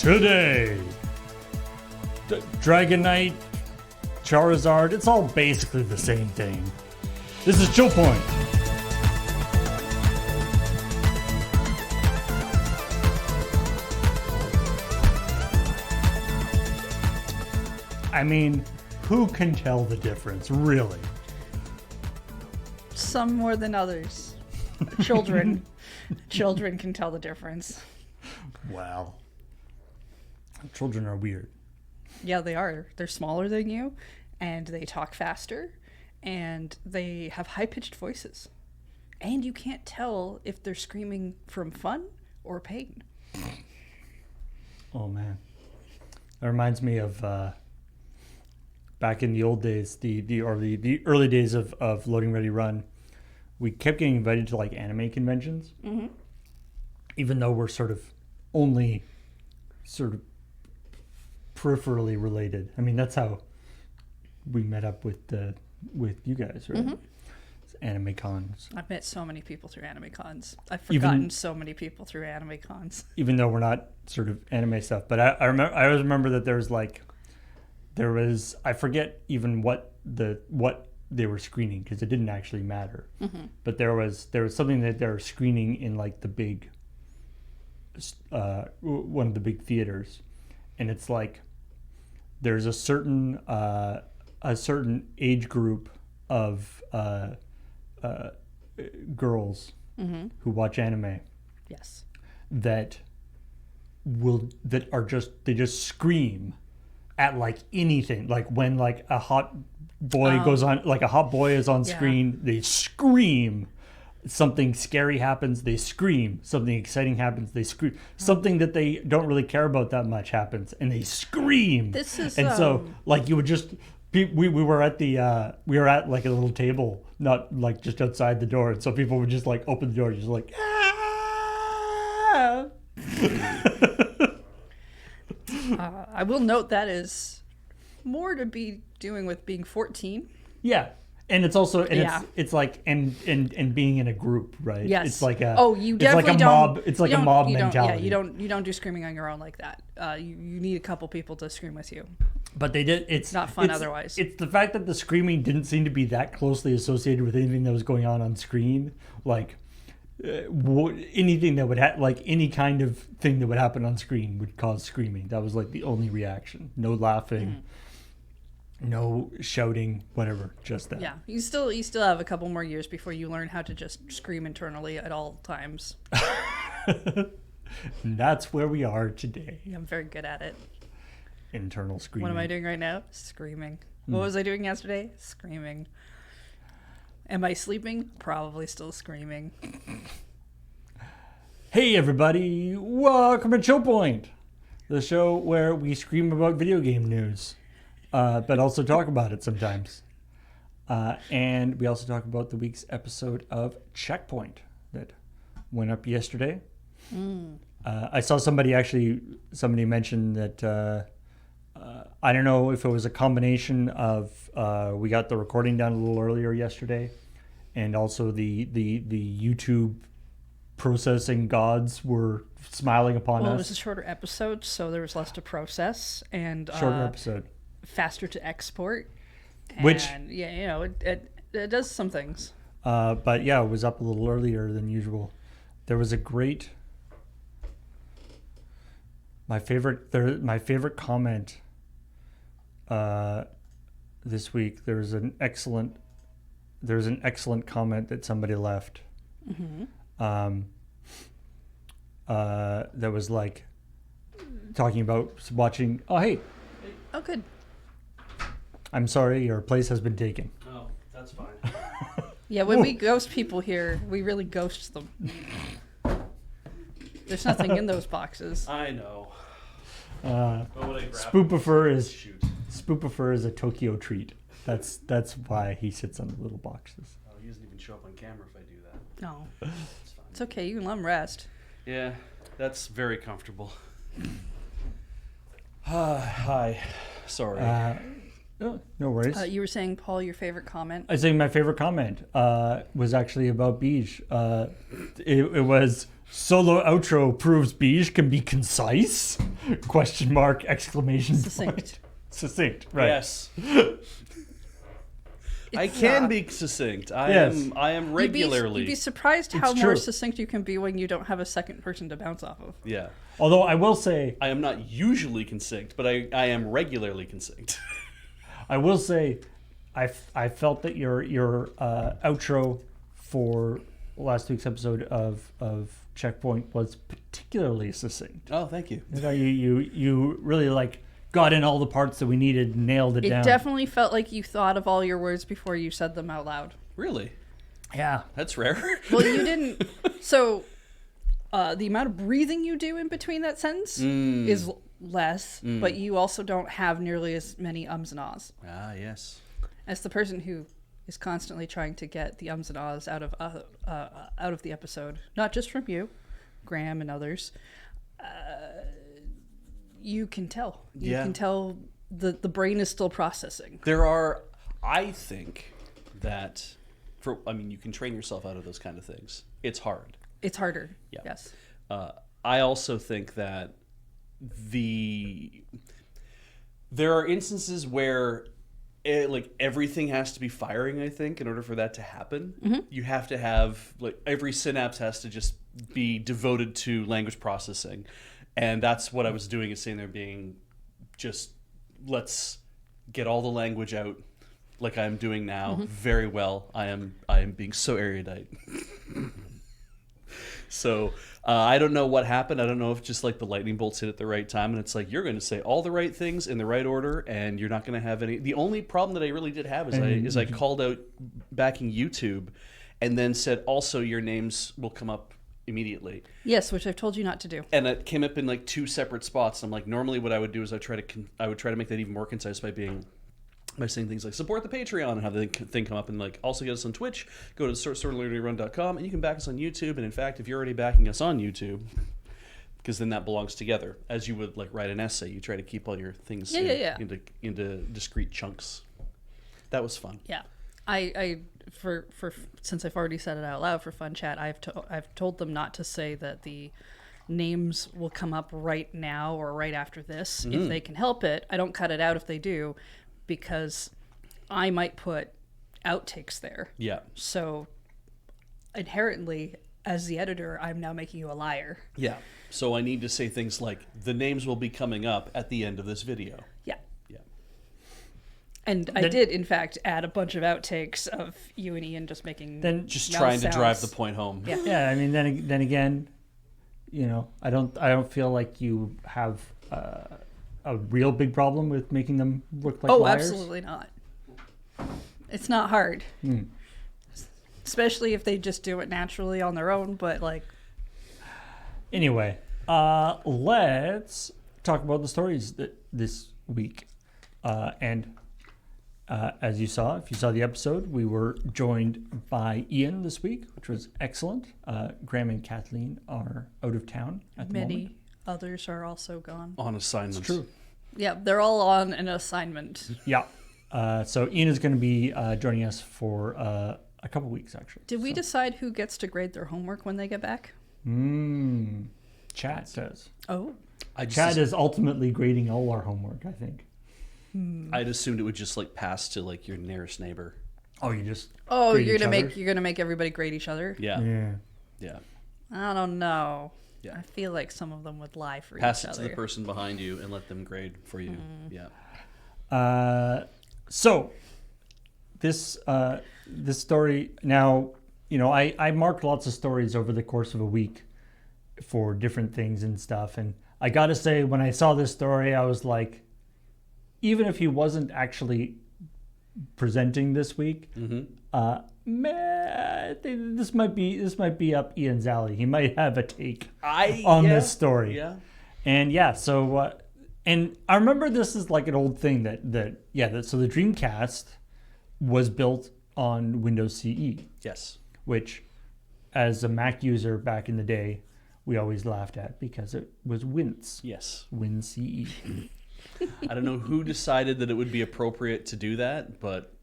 Today, Dragon Knight, Charizard, it's all basically the same thing. This is ChillPoint. I mean, who can tell the difference, really? Some more than others. Children. Children can tell the difference. Wow. Children are weird. Yeah, they are. They're smaller than you, and they talk faster, and they have high-pitched voices. And you can't tell if they're screaming from fun or pain. Oh, man. That reminds me of back in the old days, the early days of Loading Ready Run. We kept getting invited to like anime conventions, even though we're sort of only sort of peripherally related. I mean, that's how we met up with you guys, right? It's anime cons. I've met so many people through anime cons. I've forgotten so many people through anime cons. Even though we're not sort of anime stuff, but I always remember that there was I forget even what they were screening because it didn't actually matter. But there was something that they were screening in like the big one of the big theaters, and it's like there's a certain age group of girls who watch anime. Yes. They just scream at like anything, like when like a hot boy goes on, like a hot boy is on screen, they scream. Something scary happens, they scream. Something exciting happens, they scream. Something that they don't really care about that much happens, and they scream. So like you would just we were at like a little table, not like just outside the door, and so people would just like open the door, just like ah! I will note that is more to be doing with being 14. Yeah. And it's also it's like and being in a group, right? Yes. It's like a you definitely it's like a mob. It's like a mob mentality. You don't do screaming on your own like that. You need a couple people to scream with you. But they did. It's not fun otherwise. It's the fact that the screaming didn't seem to be that closely associated with anything that was going on screen. Like anything that would like any kind of thing that would happen on screen would cause screaming. That was like the only reaction. No laughing. No shouting, whatever, just that. Yeah, you still have a couple more years before you learn how to just scream internally at all times. And that's where we are today. I'm very good at it. Internal screaming. What am I doing right now? Screaming. What was I doing yesterday? Screaming. Am I sleeping? Probably still screaming. Hey everybody, welcome to ChillPoint, the show where we scream about video game news. But also talk about it sometimes. And we also talk about the week's episode of Checkpoint that went up yesterday. I saw somebody mention that, I don't know if it was a combination of we got the recording done a little earlier yesterday, and also the YouTube processing gods were smiling upon us. Well, it was a shorter episode, so there was less to process. And shorter episode. Faster to export, which it does some things. But yeah, it was up a little earlier than usual. There was a great my favorite comment this week. There's an excellent comment that somebody left. That was like talking about watching. Oh hey. Oh good. I'm sorry, your place has been taken. Oh, that's fine. Yeah, when we ghost people here, we really ghost them. There's nothing in those boxes. I know. Spoopifer is a Tokyo treat. That's why he sits on the little boxes. Oh, he doesn't even show up on camera if I do that. No. It's fine. It's okay, you can let him rest. Yeah, that's very comfortable. Hi. Sorry. Oh, no worries. You were saying, Paul, your favorite comment? I was saying my favorite comment was actually about Beige. It was solo outro proves Beige can be concise. Question mark, exclamation Succinct. point. Succinct, right. Yes. I It's, can be succinct. I Yes. am regularly. You'd be surprised how It's more true. succinct you can be when you don't have a second person to bounce off of. Yeah. Although I will say, I am not usually concinct, but I am regularly concinct. I felt that your outro for last week's episode of ChillPoint was particularly succinct. Oh, thank you. You really like got in all the parts that we needed, nailed it It down. definitely felt like you thought of all your words before you said them out loud. Really? Yeah. That's rare. Well, you didn't. So, the amount of breathing you do in between that sentence is less, but you also don't have nearly as many ums and ahs. Ah, yes. As the person who is constantly trying to get the ums and ahs out of the episode, not just from you, Graham and others, you can tell. You can tell the brain is still processing. There are, I think that, you can train yourself out of those kind of things. It's hard. It's harder. Yeah. Yes. I also think that there are instances where everything has to be firing, I think, in order for that to happen. You have to have, every synapse has to just be devoted to language processing. And that's what I was doing, is sitting there being just, let's get all the language out like I'm doing now very well. I am being so erudite. So I don't know what happened. I don't know if just the lightning bolts hit at the right time, and it's you're going to say all the right things in the right order, and you're not going to have any. The only problem that I really did have is I called out backing YouTube, and then said also your names will come up immediately. Yes, which I've told you not to do. And it came up in two separate spots. I'm normally what I would do is I would try to make that even more concise by saying things like support the Patreon and have the thing come up, and also get us on Twitch. Go to sortlearningRun.com, and you can back us on YouTube. And in fact, if you're already backing us on YouTube, because then that belongs together, as you would write an essay, you try to keep all your things into discrete chunks. That was fun. Yeah, I for since I've already said it out loud for fun chat, I've told them not to say that the names will come up right now or right after this if they can help it. I don't cut it out if they do, because I might put outtakes there. Yeah. So inherently, as the editor, I'm now making you a liar. Yeah. So I need to say things like, the names will be coming up at the end of this video. Yeah. Yeah. And I did, in fact, add a bunch of outtakes of you and Ian just making Just mouth trying to drive the sounds. point home. Yeah. Yeah, I mean, then again, I don't feel like you have a real big problem with making them look like liars. Absolutely not. It's not hard. Especially if they just do it naturally on their own, but Anyway, let's talk about the stories this week. As you saw, if you saw the episode, we were joined by Ian this week, which was excellent. Graham and Kathleen are out of town at the moment. Many others are also gone. On assignments. It's true. Yeah, they're all on an assignment. Yeah. So Ian is going to be joining us for a couple weeks, actually. Did we decide who gets to grade their homework when they get back? Chad does. Oh. Chad is ultimately grading all our homework, I think. I'd assumed it would just pass to your nearest neighbor. Oh, you just you're grade gonna each other? make everybody grade each other? Yeah. Yeah. I don't know. Yeah. I feel like some of them would lie for Pass each it other. to the person behind you and let them grade for you. Yeah. So this story now, I marked lots of stories over the course of a week for different things and stuff, and I gotta say, when I saw this story, I was like, even if he wasn't actually presenting this week, this might be up Ian's alley. He might have a take on this story. Yeah. And so and I remember this is like an old thing so the Dreamcast was built on Windows CE. Yes. Which, as a Mac user back in the day, we always laughed at because it was Wince. Yes. WinCE. I don't know who decided that it would be appropriate to do that, but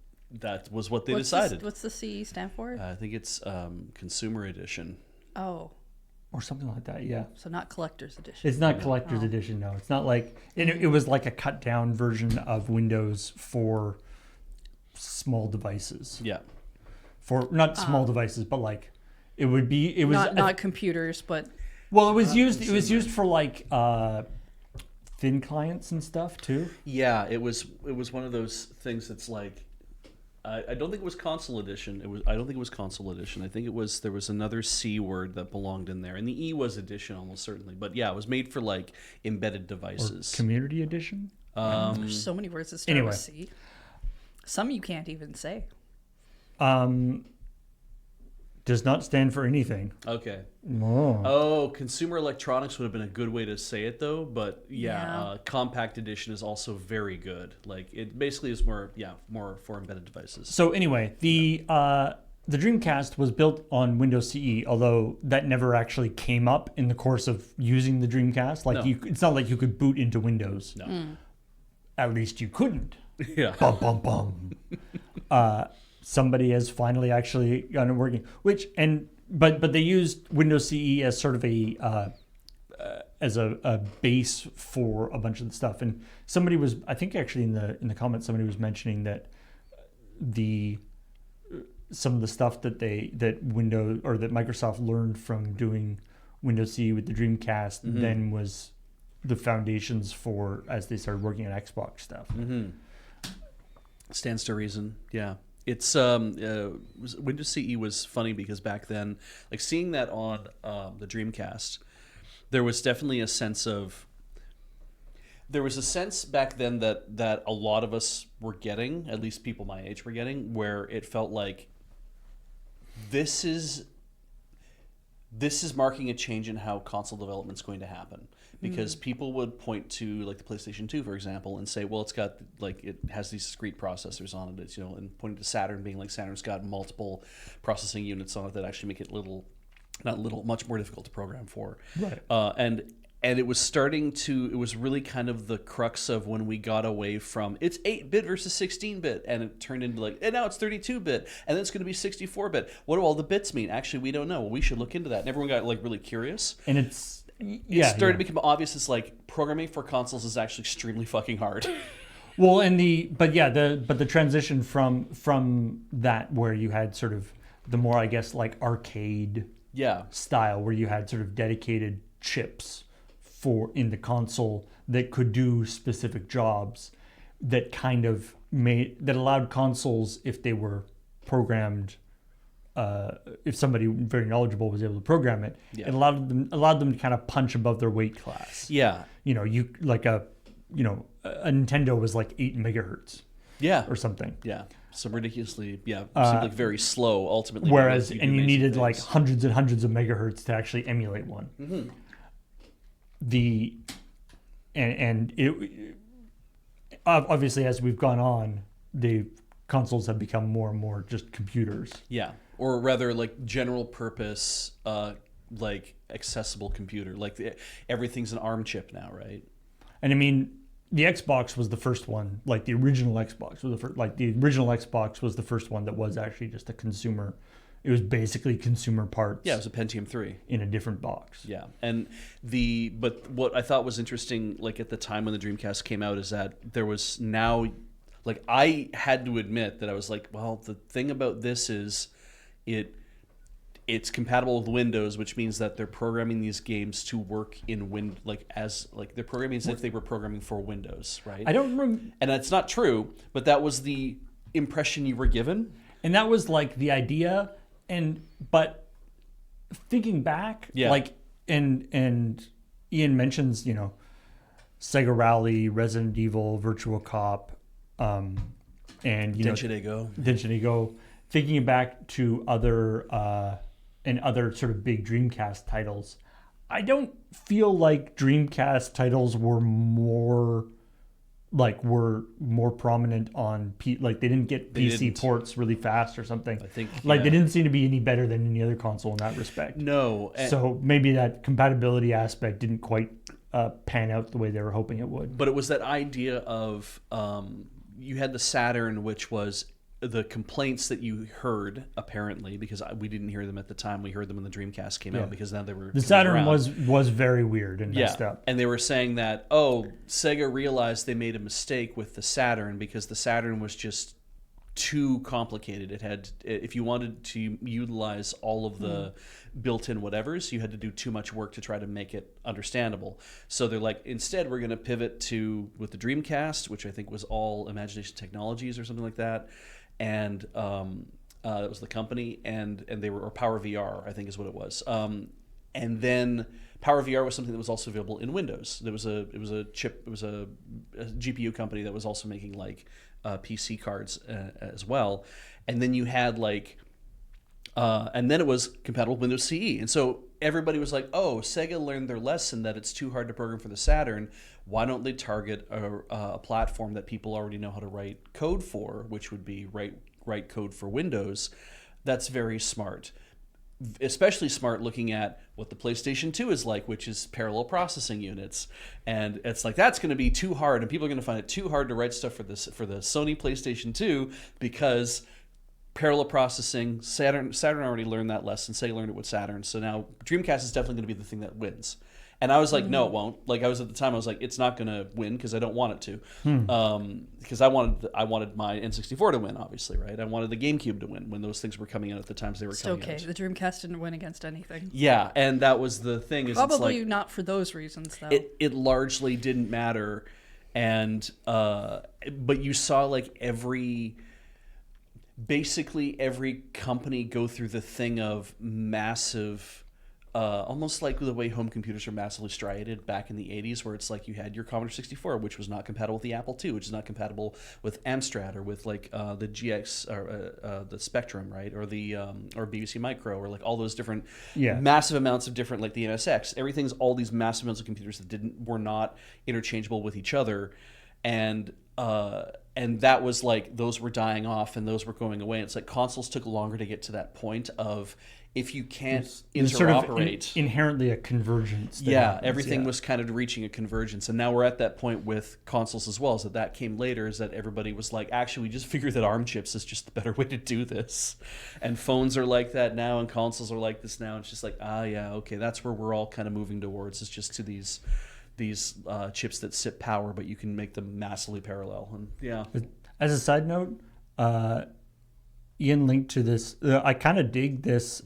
that was what they decided. What's the CE stand for? I think it's Consumer Edition. Oh. or something like that. Yeah. So not collector's edition. It's not collector's edition, no. It's not like it was like a cut down version of Windows for small devices. Yeah. For not small devices, but like it was not computers, but well, it was used for like thin clients and stuff too. Yeah, it was one of those things that's like I don't think it was console edition. I don't think it was console edition. I think there was another C word that belonged in there, and the E was edition almost certainly. But yeah, it was made for like embedded devices. Or community edition. There's so many words that start with C. Some you can't even say. Does not stand for anything. Okay. Oh. Oh, consumer electronics would have been a good way to say it though, but compact edition is also very good. Like it basically is more for embedded devices. So anyway, the Dreamcast was built on Windows CE, although that never actually came up in the course of using the Dreamcast. Like it's not like you could boot into Windows. No. At least you couldn't. Yeah. Bum bum bum. Somebody has finally actually gotten it working. But they used Windows CE as sort of a base for a bunch of the stuff. And somebody was, I think actually in the comments, somebody was mentioning that some of the stuff that Microsoft learned from doing Windows CE with the Dreamcast then was the foundations for as they started working on Xbox stuff. Mm-hmm. Stands to reason. Yeah. It's Windows CE was funny because back then, like seeing that on the Dreamcast, there was definitely a sense back then that a lot of us were getting, at least people my age were getting, where it felt like this is marking a change in how console development is going to happen. Because people would point to like the PlayStation 2, for example, and say, well, it's got like it has these discrete processors on it. It's and pointing to Saturn being like Saturn's got multiple processing units on it that actually make it much more difficult to program for. Right. And it was it was really kind of the crux of when we got away from it's 8-bit versus 16-bit, and it turned into like, and now it's 32-bit, and then it's going to be 64-bit. What do all the bits mean? Actually, we don't know. Well, we should look into that. And everyone got like really curious. And it started to become obvious. It's like programming for consoles is actually extremely fucking hard. Well, the transition from that where you had sort of the more, I guess, like arcade style, where you had sort of dedicated chips in the console that could do specific jobs, that kind of allowed consoles, if they were programmed. If somebody very knowledgeable was able to program it, it allowed them to kind of punch above their weight class. Yeah, you like a Nintendo was like 8 megahertz. Yeah, or something. Yeah, some ridiculously seemed like very slow ultimately. Whereas you needed like hundreds and hundreds of megahertz to actually emulate one. Mm-hmm. It obviously, as we've gone on, the consoles have become more and more just computers. Yeah, or rather like general purpose, like accessible computer. Like everything's an ARM chip now, right? And I mean, the Xbox was the first one. Like the original Xbox was the first. Like the original Xbox was the first one that was actually just a consumer. It was basically consumer parts. Yeah, it was a Pentium 3 in a different box. Yeah, but what I thought was interesting, like at the time when the Dreamcast came out, is that there was now. Like, I had to admit that I was like, well, the thing about this is it's compatible with Windows, which means that they're programming these games to work in they're programming as if they were programming for Windows, right? I don't remember. And that's not true, but that was the impression you were given. And that was like the idea, but thinking back, like and Ian mentions, Sega Rally, Resident Evil, Virtua Cop, and Denshin Ego, thinking back to other sort of big Dreamcast titles, I don't feel like Dreamcast titles were more prominent on they didn't get PC ports really fast or something. I think they didn't seem to be any better than any other console in that respect. No, so maybe that compatibility aspect didn't quite pan out the way they were hoping it would. But it was that idea of you had the Saturn, which was the complaints that you heard, apparently, because we didn't hear them at the time. We heard them when the Dreamcast came out, because now they were the Saturn was very weird and messed up. And they were saying that, Sega realized they made a mistake with the Saturn because the Saturn was just too complicated. If you wanted to utilize all of the built-in whatevers, you had to do too much work to try to make it understandable. So they're like, instead we're going to pivot to with the Dreamcast, which I think was all Imagination Technologies or something like that, and that was the company, and they were, or Power VR I think is what it was. And then Power VR was something that was also available in Windows. It was a GPU company that was also making like PC cards as well. And then you had and then it was compatible with Windows CE. And so everybody was like, Sega learned their lesson that it's too hard to program for the Saturn. Why don't they target a platform that people already know how to write code for, which would be write code for Windows? That's very smart. Especially smart looking at what the PlayStation 2 is like, which is parallel processing units. And it's like, that's going to be too hard, and people are going to find it too hard to write stuff for the Sony PlayStation 2 because parallel processing, Saturn already learned that lesson. Sega learned it with Saturn. So now Dreamcast is definitely going to be the thing that wins. And I was like, no, it won't. Like, I was like, it's not going to win because I don't want it to. Because I wanted my N64 to win, obviously, right? I wanted the GameCube to win when those things were coming out at the times they were coming out. The Dreamcast didn't win against anything. Yeah, and that was the thing. Is Probably not for those reasons, though. It largely didn't matter. And but you saw like basically every company go through the thing of massive, almost like the way home computers are massively striated back in the 80s, where it's like you had your Commodore 64, which was not compatible with the Apple II, which is not compatible with Amstrad or with like the GX or the Spectrum, right? Or the or BBC Micro, or like all those different massive amounts of different, like the NSX. Everything's all these massive amounts of computers that were not interchangeable with each other, and that was like, those were dying off and those were going away. It's like consoles took longer to get to that point of, if you can't interoperate, sort of inherently a convergence. Everything was kind of reaching a convergence, and now we're at that point with consoles as well. So that came later, is that everybody was like, actually, we just figured that ARM chips is just the better way to do this, and phones are like that now, and consoles are like this now. And it's just like, okay, that's where we're all kind of moving towards. It's just to these chips that sip power, but you can make them massively parallel. And as a side note, Ian linked to this. I kind of dig this,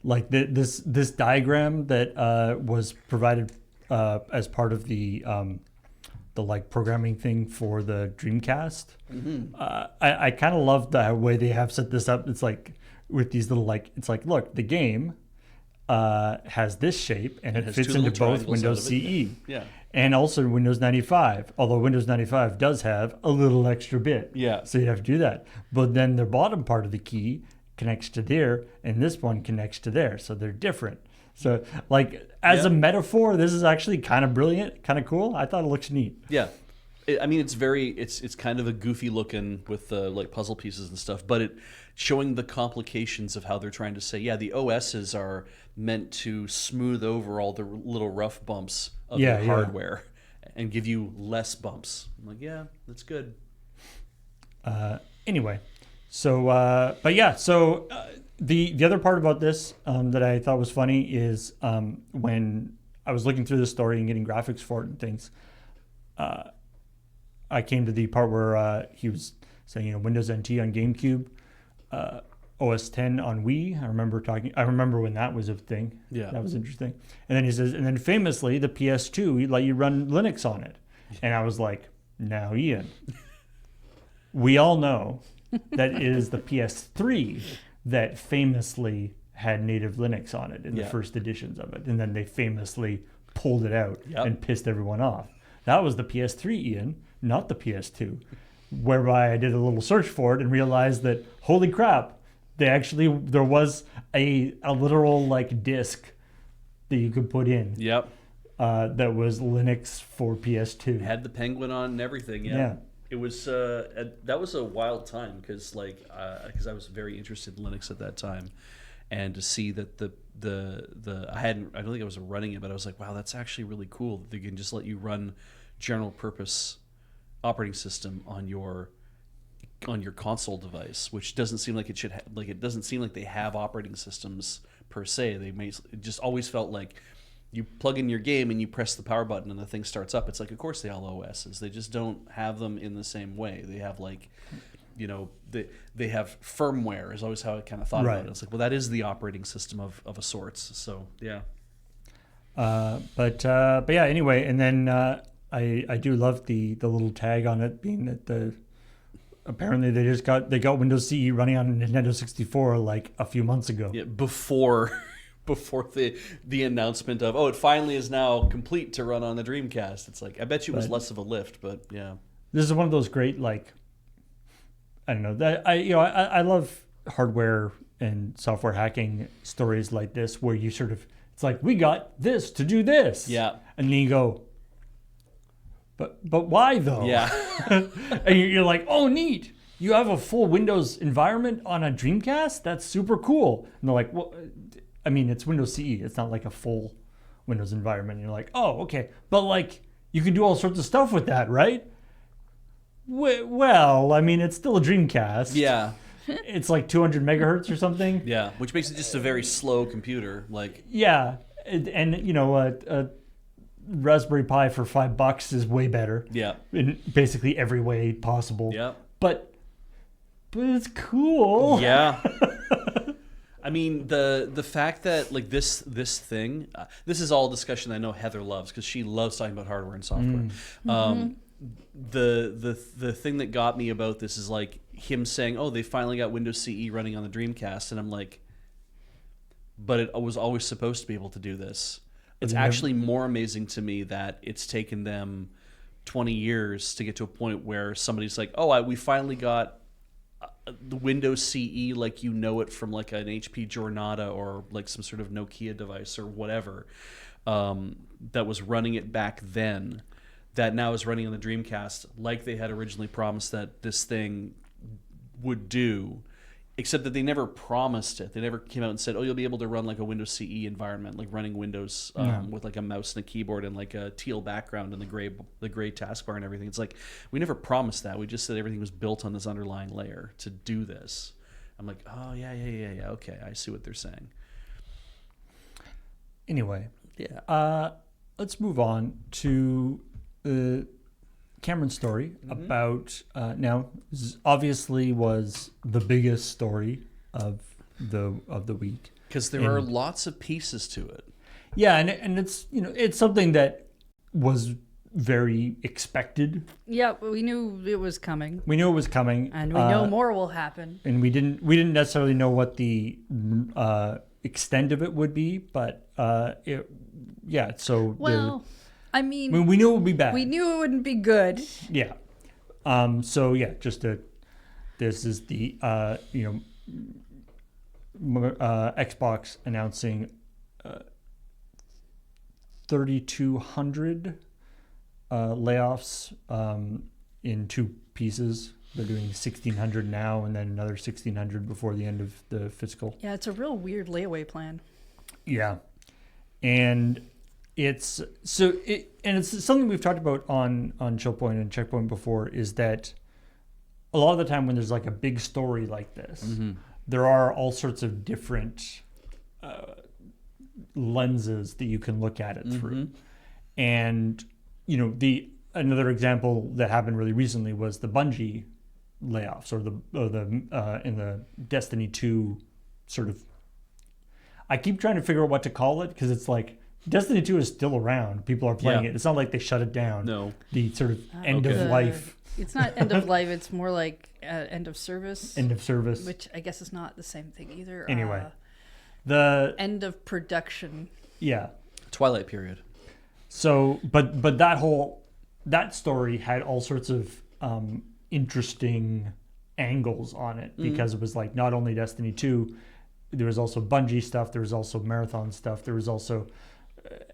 this diagram that was provided as part of the like programming thing for the Dreamcast. Mm-hmm. I kind of love the way they have set this up. It's like with these little it's like, look, the game has this shape and it fits into both Windows CE and also Windows 95, although Windows 95 does have a little extra bit. So you have to do that. But then the bottom part of the key connects to there, and this one connects to there. So they're different. So like as a metaphor, this is actually kind of brilliant, kind of cool. I thought it looks neat. Yeah. I mean, it's kind of a goofy looking with the like puzzle pieces and stuff, but it showing the complications of how they're trying to say, the OSs are meant to smooth over all the little rough bumps of the hardware and give you less bumps. I'm like, that's good. Anyway, so the other part about this that I thought was funny is when I was looking through the story and getting graphics for it and things, I came to the part where he was saying, Windows NT on GameCube, OS 10 on Wii. I remember when that was a thing. Yeah. That was interesting. And then he says, and then famously the PS2, he'd let you run Linux on it. And I was like, now Ian, we all know that it is the PS3 that famously had native Linux on it in the first editions of it. And then they famously pulled it out and pissed everyone off. That was the PS3, Ian, not the PS2. Whereby I did a little search for it and realized that, holy crap, there was a literal disc that you could put in. Yep. That was Linux for PS2. It had the penguin on and everything. Yeah. It was that was a wild time because I was very interested in Linux at that time, and to see that I don't think I was running it, but I was like, wow, that's actually really cool that they can just let you run general purpose operating system on your on your console device, which doesn't seem like it should it doesn't seem like they have operating systems per se. It just always felt like you plug in your game and you press the power button and the thing starts up. It's like, of course they all OSs. They just don't have them in the same way. They have they have firmware is always how I kind of thought about it. It's like, well, that is the operating system of a sorts. So yeah. But yeah. Anyway, and then I do love the little tag on it being that apparently they got Windows CE running on Nintendo 64 like a few months ago. Yeah, before the announcement of it finally is now complete to run on the Dreamcast. It's like, I bet you it was less of a lift, but yeah. This is one of those great, like, I don't know, that I love hardware and software hacking stories like this where you sort of, it's like, we got this to do this. Yeah. And then you go, but why though? Yeah. And you're like, oh, neat. You have a full Windows environment on a Dreamcast? That's super cool. And they're like, well, I mean, it's Windows CE. It's not like a full Windows environment. And you're like, oh, okay. But like, you can do all sorts of stuff with that, right? Well, I mean, it's still a Dreamcast. Yeah. It's like 200 megahertz or something. Yeah, which makes it just a very slow computer. Like, yeah, and a Raspberry Pi for $5 is way better. Yeah. In basically every way possible. Yeah. But it's cool. Yeah. I mean, the fact that like this thing, this is all discussion I know Heather loves because she loves talking about hardware and software. The thing that got me about this is like him saying, "Oh, they finally got Windows CE running on the Dreamcast," and I'm like, "But it was always supposed to be able to do this." It's actually more amazing to me that it's taken them 20 years to get to a point where somebody's like, "Oh, we finally got the Windows CE like you know it from like an HP Jornada or like some sort of Nokia device or whatever that was running it back then." That now is running on the Dreamcast like they had originally promised that this thing would do, except that they never promised it. They never came out and said, oh, you'll be able to run like a Windows CE environment, like running Windows with like a mouse and a keyboard and like a teal background and the gray taskbar and everything. It's like, we never promised that. We just said everything was built on this underlying layer to do this. I'm like, oh, yeah. Okay, I see what they're saying. Anyway. Yeah. Let's move on to Cameron's story about now this obviously was the biggest story of the week because there are lots of pieces to it. Yeah, and it's it's something that was very expected. Yeah, we knew it was coming. We knew it was coming, and we know more will happen. And we didn't necessarily know what the extent of it would be, but So I mean, we knew it would be bad. We knew it wouldn't be good. Yeah. This is the Xbox announcing 3,200 layoffs in two pieces. They're doing 1,600 now and then another 1,600 before the end of the fiscal. Yeah, it's a real weird layaway plan. Yeah. And it's something we've talked about on ChillPoint and Checkpoint before, is that a lot of the time when there's like a big story like this, there are all sorts of different lenses that you can look at it through. And another example that happened really recently was the Bungie layoffs, or the in the Destiny 2 sort of. I keep trying to figure out what to call it because it's like Destiny 2 is still around. People are playing it. It's not like they shut it down. No. The sort of end of life. It's not end of life. It's more like end of service. End of service. Which I guess is not the same thing either. Anyway. The end of production. Yeah. Twilight period. So, but that story had all sorts of interesting angles on it because it was like not only Destiny 2, there was also Bungie stuff, there was also Marathon stuff, there was also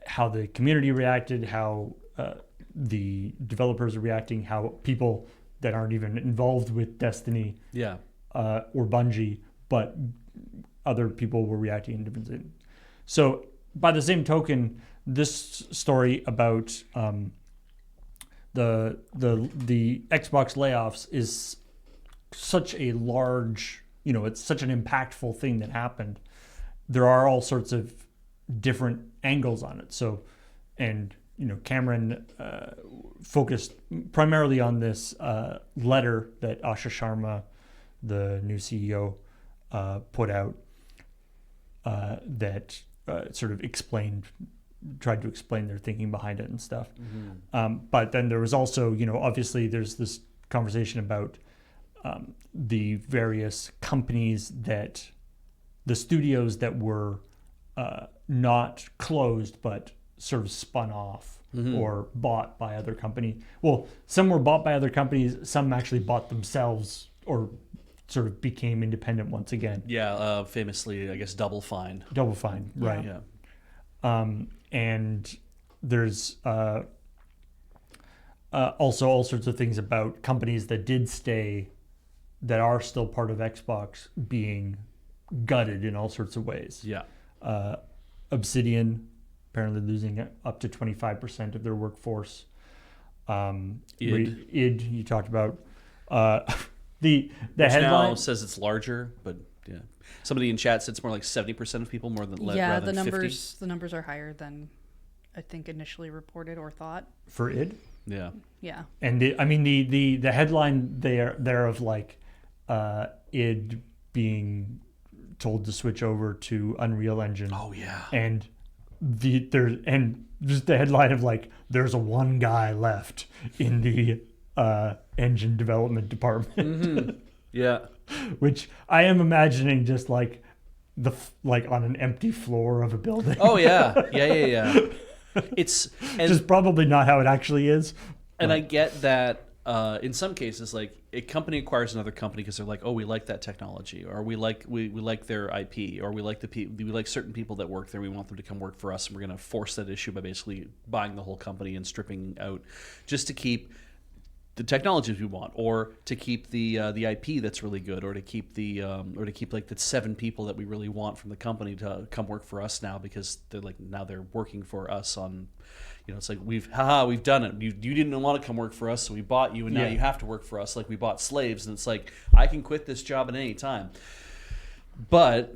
how the community reacted, how the developers are reacting, how people that aren't even involved with Destiny or Bungie, but other people were reacting in different things. So by the same token, this story about the Xbox layoffs is such a large, it's such an impactful thing that happened. There are all sorts of different angles on it. So, and Cameron focused primarily on this letter that Asha Sharma, the new CEO, put out that sort of tried to explain their thinking behind it and stuff. But then there was also, obviously there's this conversation about the various companies the studios that were not closed, but sort of spun off or bought by other companies. Well, some were bought by other companies. Some actually bought themselves or sort of became independent once again. Yeah, famously, I guess, Double Fine. Double Fine, right. Yeah. And there's also all sorts of things about companies that did stay, that are still part of Xbox, being gutted in all sorts of ways. Yeah. Obsidian apparently losing up to 25% of their workforce. id you talked about. The Which headline now says it's larger, but yeah. Somebody in chat said it's more like 70% of people, more than rather the than numbers 50. the numbers are higher than I think initially reported or thought. for id. Yeah. Yeah. And the headline there of like id being told to switch over to Unreal Engine. Oh yeah. And just the headline of like, there's a one guy left in the engine development department. Yeah. Which I am imagining just like on an empty floor of a building. Oh yeah. Yeah. It's just probably not how it actually is. And I get that in some cases, like a company acquires another company because they're like, oh, we like that technology, or we like their IP, or we like certain people that work there. We want them to come work for us, and we're going to force that issue by basically buying the whole company and stripping out, just to keep the technologies we want, or to keep the IP that's really good, or to keep like the 7 people that we really want from the company to come work for us now, because they're working for us on. It's like we've done it. You didn't want to come work for us, so we bought you, and now you have to work for us. Like we bought slaves, and it's like I can quit this job at any time. But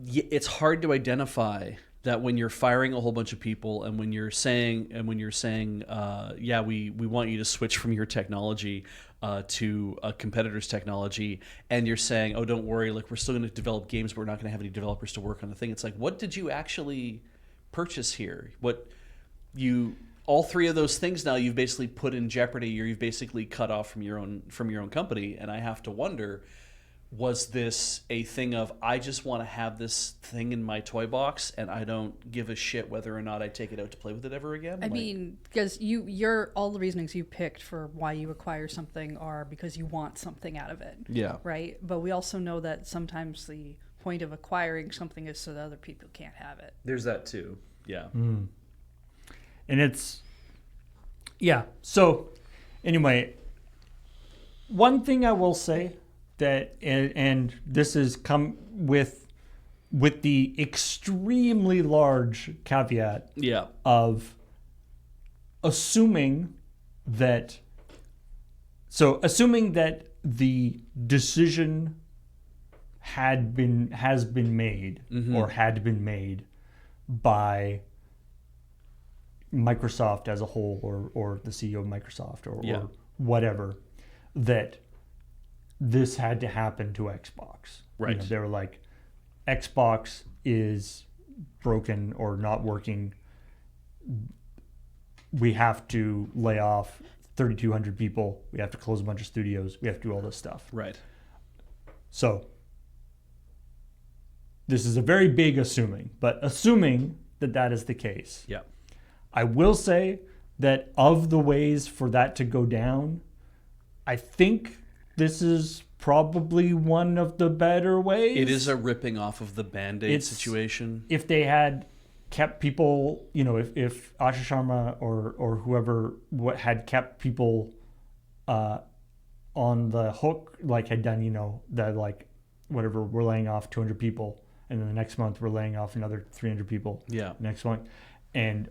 it's hard to identify that when you're firing a whole bunch of people, and when you're saying, we want you to switch from your technology to a competitor's technology, and you're saying, oh, don't worry, like we're still going to develop games, but we're not going to have any developers to work on the thing. It's like, what did you actually purchase here? All 3 of those things now you've basically put in jeopardy, or you've basically cut off from your own company. And I have to wonder, was this a thing of, I just want to have this thing in my toy box and I don't give a shit whether or not I take it out to play with it ever again? I mean, because you're all the reasonings you picked for why you acquire something are because you want something out of it. Yeah. Right? But we also know that sometimes the point of acquiring something is so that other people can't have it. There's that too. Yeah. And it's, so anyway, one thing I will say that, and this has come with the extremely large caveat of assuming that the decision has been made or had been made by Microsoft as a whole, or the CEO of Microsoft, or whatever, that this had to happen to Xbox. Right. They were like, Xbox is broken or not working. We have to lay off 3,200 people. We have to close a bunch of studios. We have to do all this stuff. Right. So this is a very big assuming, but assuming that is the case. Yeah. I will say that of the ways for that to go down, I think this is probably one of the better ways. It is a ripping off of the Band-Aid situation. If they had kept people, if Asha Sharma or whoever had kept people on the hook, like had done, that like, whatever, we're laying off 200 people, and then the next month we're laying off another 300 people. Yeah. Next month. And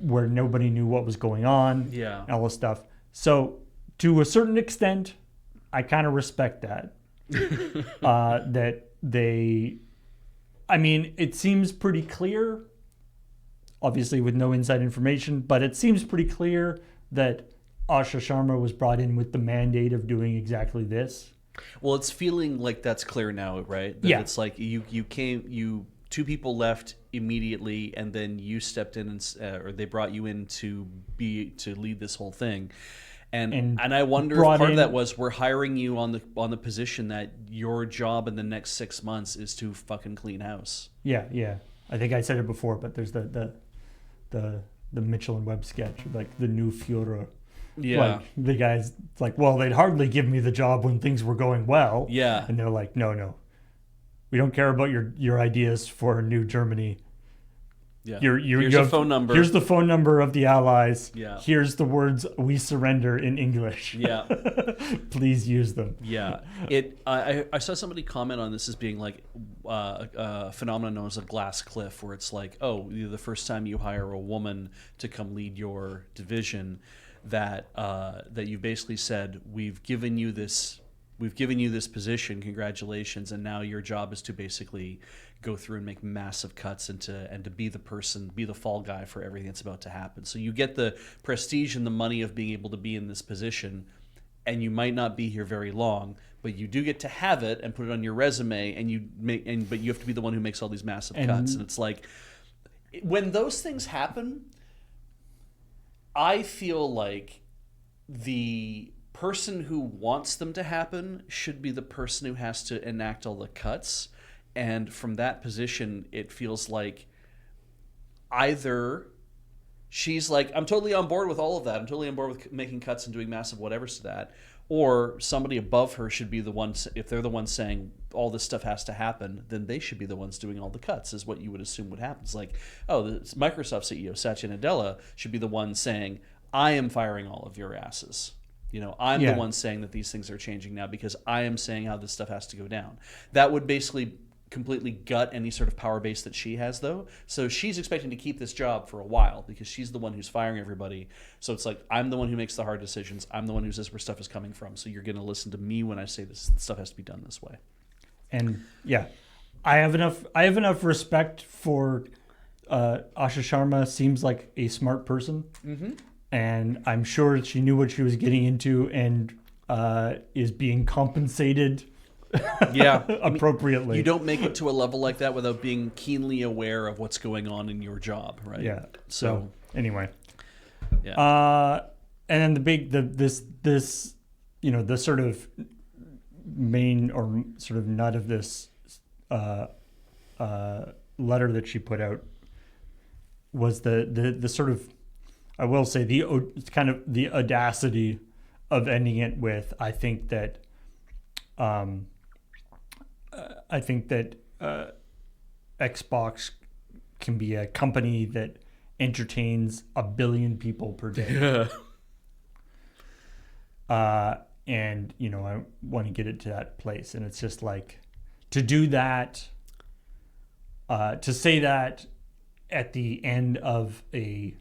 where nobody knew what was going on. Yeah. All this stuff. So to a certain extent, I kind of respect that. That they, I mean, it seems pretty clear, obviously with no inside information, but it seems pretty clear that Asha Sharma was brought in with the mandate of doing exactly this. Well, it's feeling like that's clear now, right? That Yeah. It's like two people left immediately, and then you stepped in, or they brought you in to lead this whole thing. And I wonder if part of that was we're hiring you on the position that your job in the next 6 months is to fucking clean house. Yeah. I think I said it before, but there's the Mitchell and Webb sketch, like the new Führer. Yeah. Like the guys, it's like, well, they'd hardly give me the job when things were going well. Yeah. And they're like, no. We don't care about your ideas for New Germany. Yeah. Here's your phone number. Here's the phone number of the Allies. Yeah. Here's the words "we surrender" in English. Yeah. Please use them. Yeah. I saw somebody comment on this as being like a phenomenon known as a glass cliff, where it's like, oh, the first time you hire a woman to come lead your division, that you basically said, we've given you this position, congratulations, and now your job is to basically go through and make massive cuts and to be the fall guy for everything that's about to happen. So you get the prestige and the money of being able to be in this position, and you might not be here very long, but you do get to have it and put it on your resume, but you have to be the one who makes all these massive cuts. And it's like, when those things happen, I feel like the person who wants them to happen should be the person who has to enact all the cuts. And from that position, it feels like either she's like, I'm totally on board with all of that. I'm totally on board with making cuts and doing massive whatevers to that. Or somebody above her should be the ones, if they're the ones saying all this stuff has to happen, then they should be the ones doing all the cuts, is what you would assume would happen. It's like, oh, the Microsoft CEO, Satya Nadella, should be the one saying, I am firing all of your asses. I'm the one saying that these things are changing now because I am saying how this stuff has to go down. That would basically completely gut any sort of power base that she has, though. So she's expecting to keep this job for a while because she's the one who's firing everybody. So it's like, I'm the one who makes the hard decisions. I'm the one who says where stuff is coming from. So you're going to listen to me when I say this stuff has to be done this way. And yeah, I have enough respect for Asha Sharma. Seems like a smart person. Mm-hmm. And I'm sure she knew what she was getting into and is being compensated appropriately. You don't make it to a level like that without being keenly aware of what's going on in your job, right? Yeah. So anyway. Yeah. And then this the sort of main or sort of nut of this letter that she put out was the sort of, I will say, it's kind of the audacity of ending it with, I think that Xbox can be a company that entertains 1 billion people per day. And I want to get it to that place, and it's just like, to do that, to say that at the end of a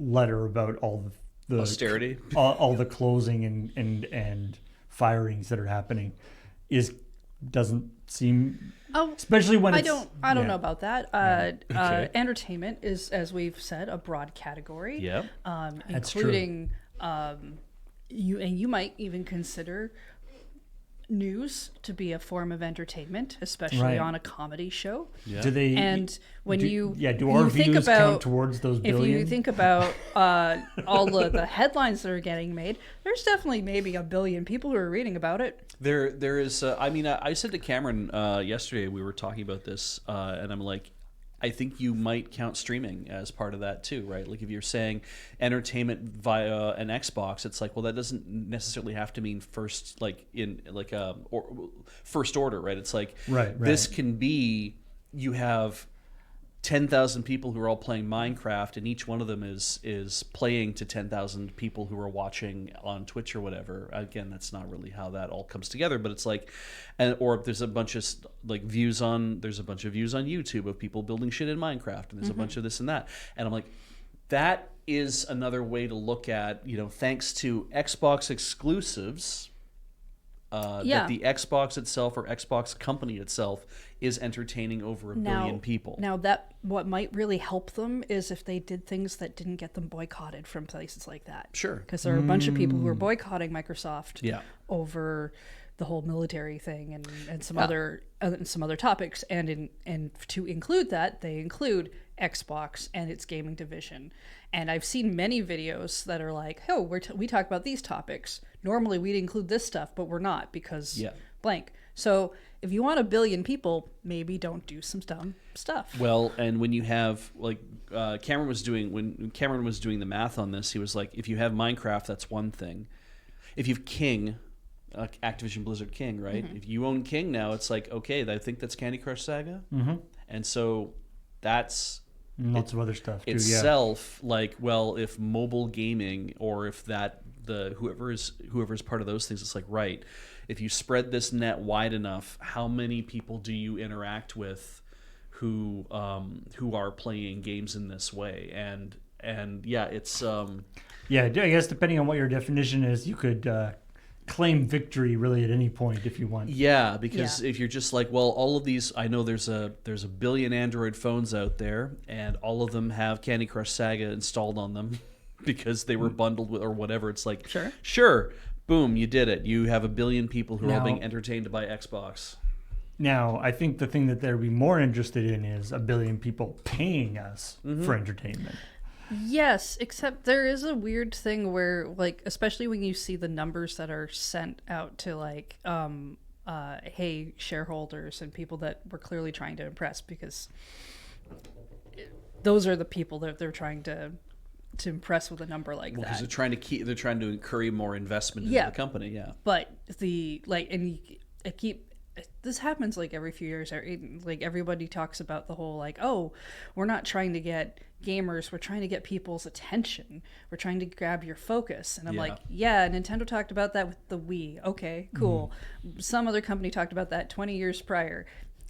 letter about all the austerity, all the closing and firings that are happening doesn't seem, especially when I don't know about that. Okay. Entertainment is, as we've said, a broad category. Yeah. Including you might even consider news to be a form of entertainment, especially on a comedy show. Yeah. Do they? And when do our views count towards those billion? If you think about all of the headlines that are getting made, there's definitely maybe 1 billion people who are reading about it. There is. I said to Cameron yesterday, we were talking about this, and I'm like, I think you might count streaming as part of that too, right? Like if you're saying entertainment via an Xbox, it's like, well, that doesn't necessarily have to mean first, first order, right? It's like, this can be, you have 10,000 people who are all playing Minecraft, and each one of them is playing to 10,000 people who are watching on Twitch or whatever. Again, that's not really how that all comes together, but it's like, or there's a bunch of views on YouTube of people building shit in Minecraft, and there's a bunch of this and that, and I'm like, that is another way to look at, thanks to Xbox exclusives, Yeah. that the Xbox itself or Xbox company itself is entertaining over a billion people. Now that what might really help them is if they did things that didn't get them boycotted from places like that. Sure. Because there are a bunch of people who are boycotting Microsoft Yeah. over the whole military thing and some other topics, and to include that, they include Xbox and its gaming division. And I've seen many videos that are like, oh, we talk about these topics. Normally we'd include this stuff, but we're not because blank. So if you want a billion people, maybe don't do some dumb stuff. Well, and when you have like Cameron was doing the math on this, he was like, if you have Minecraft, that's one thing. If you have King, Activision Blizzard King, right? If you own King now, it's like, okay, I think that's Candy Crush Saga, and so that's lots of other stuff too. Itself, like, well, if mobile gaming or if that whoever is part of those things, it's like, right, if you spread this net wide enough, how many people do you interact with who are playing games in this way? And yeah, it's yeah. I guess depending on what your definition is, you could claim victory really at any point if you want. Yeah, because if you're just like, well, all of these, I know there's a billion Android phones out there, and all of them have Candy Crush Saga installed on them because they were bundled with or whatever. It's like, sure, boom, you did it. You have a billion people who are being entertained by Xbox. Now, I think the thing that they'd be more interested in is a billion people paying us for entertainment. Yes, except there is a weird thing where, like, especially when you see the numbers that are sent out to, like, hey, shareholders and people that we're clearly trying to impress, because those are the people that they're trying to impress with a number like that. Because they're trying to incur more investment into the company. Yeah, but this happens like every few years. Like everybody talks about the whole like, oh, we're not trying to get gamers, we're trying to get people's attention, we're trying to grab your focus. And I'm like, yeah, Nintendo talked about that with the Wii. Okay, cool. Some other company talked about that 20 years prior.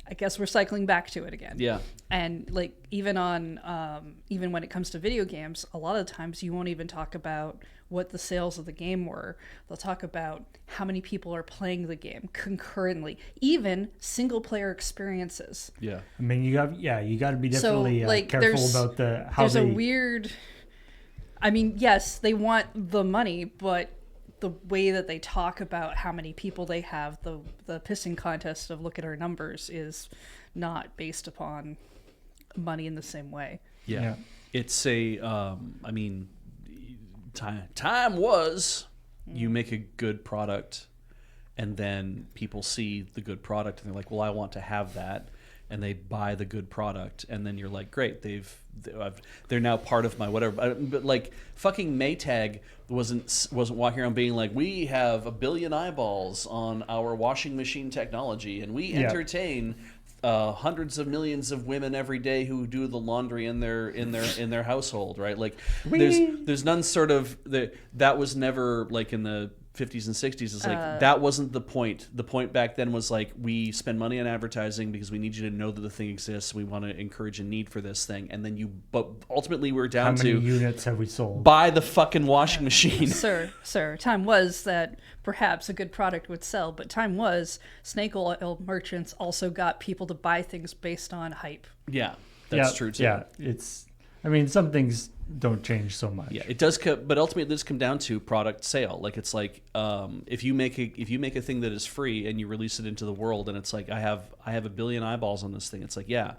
I guess we're cycling back to it again. Yeah. And like even when it comes to video games, a lot of times you won't even talk about what the sales of the game were. They'll talk about how many people are playing the game concurrently, even single player experiences. Yeah. I mean, you got to be definitely careful about a weird. I mean, yes, they want the money, but the way that they talk about how many people they have, the pissing contest of look at our numbers, is not based upon money in the same way. Yeah. It's I mean, time was you make a good product and then people see the good product and they're like, well, I want to have that. And they buy the good product, and then you're like, great, they're now part of my whatever. But like fucking Maytag wasn't walking around being like, we have a billion eyeballs on our washing machine technology, and we entertain hundreds of millions of women every day who do the laundry in their household, right? Like there's none sort of that was never like in the 50s and 60s. It's like that wasn't the point. The point back then was like, we spend money on advertising because we need you to know that the thing exists. We want to encourage a need for this thing, and then but ultimately we're down to how many units have we sold? Buy the fucking washing machine. Sir, time was that perhaps a good product would sell, but time was snake oil merchants also got people to buy things based on hype. Yeah, that's true too. Yeah, I mean, some things don't change so much. Yeah, it does, but ultimately it does come down to product sale. Like it's like if you make a thing that is free and you release it into the world, and it's like I have a billion eyeballs on this thing. It's like, yeah,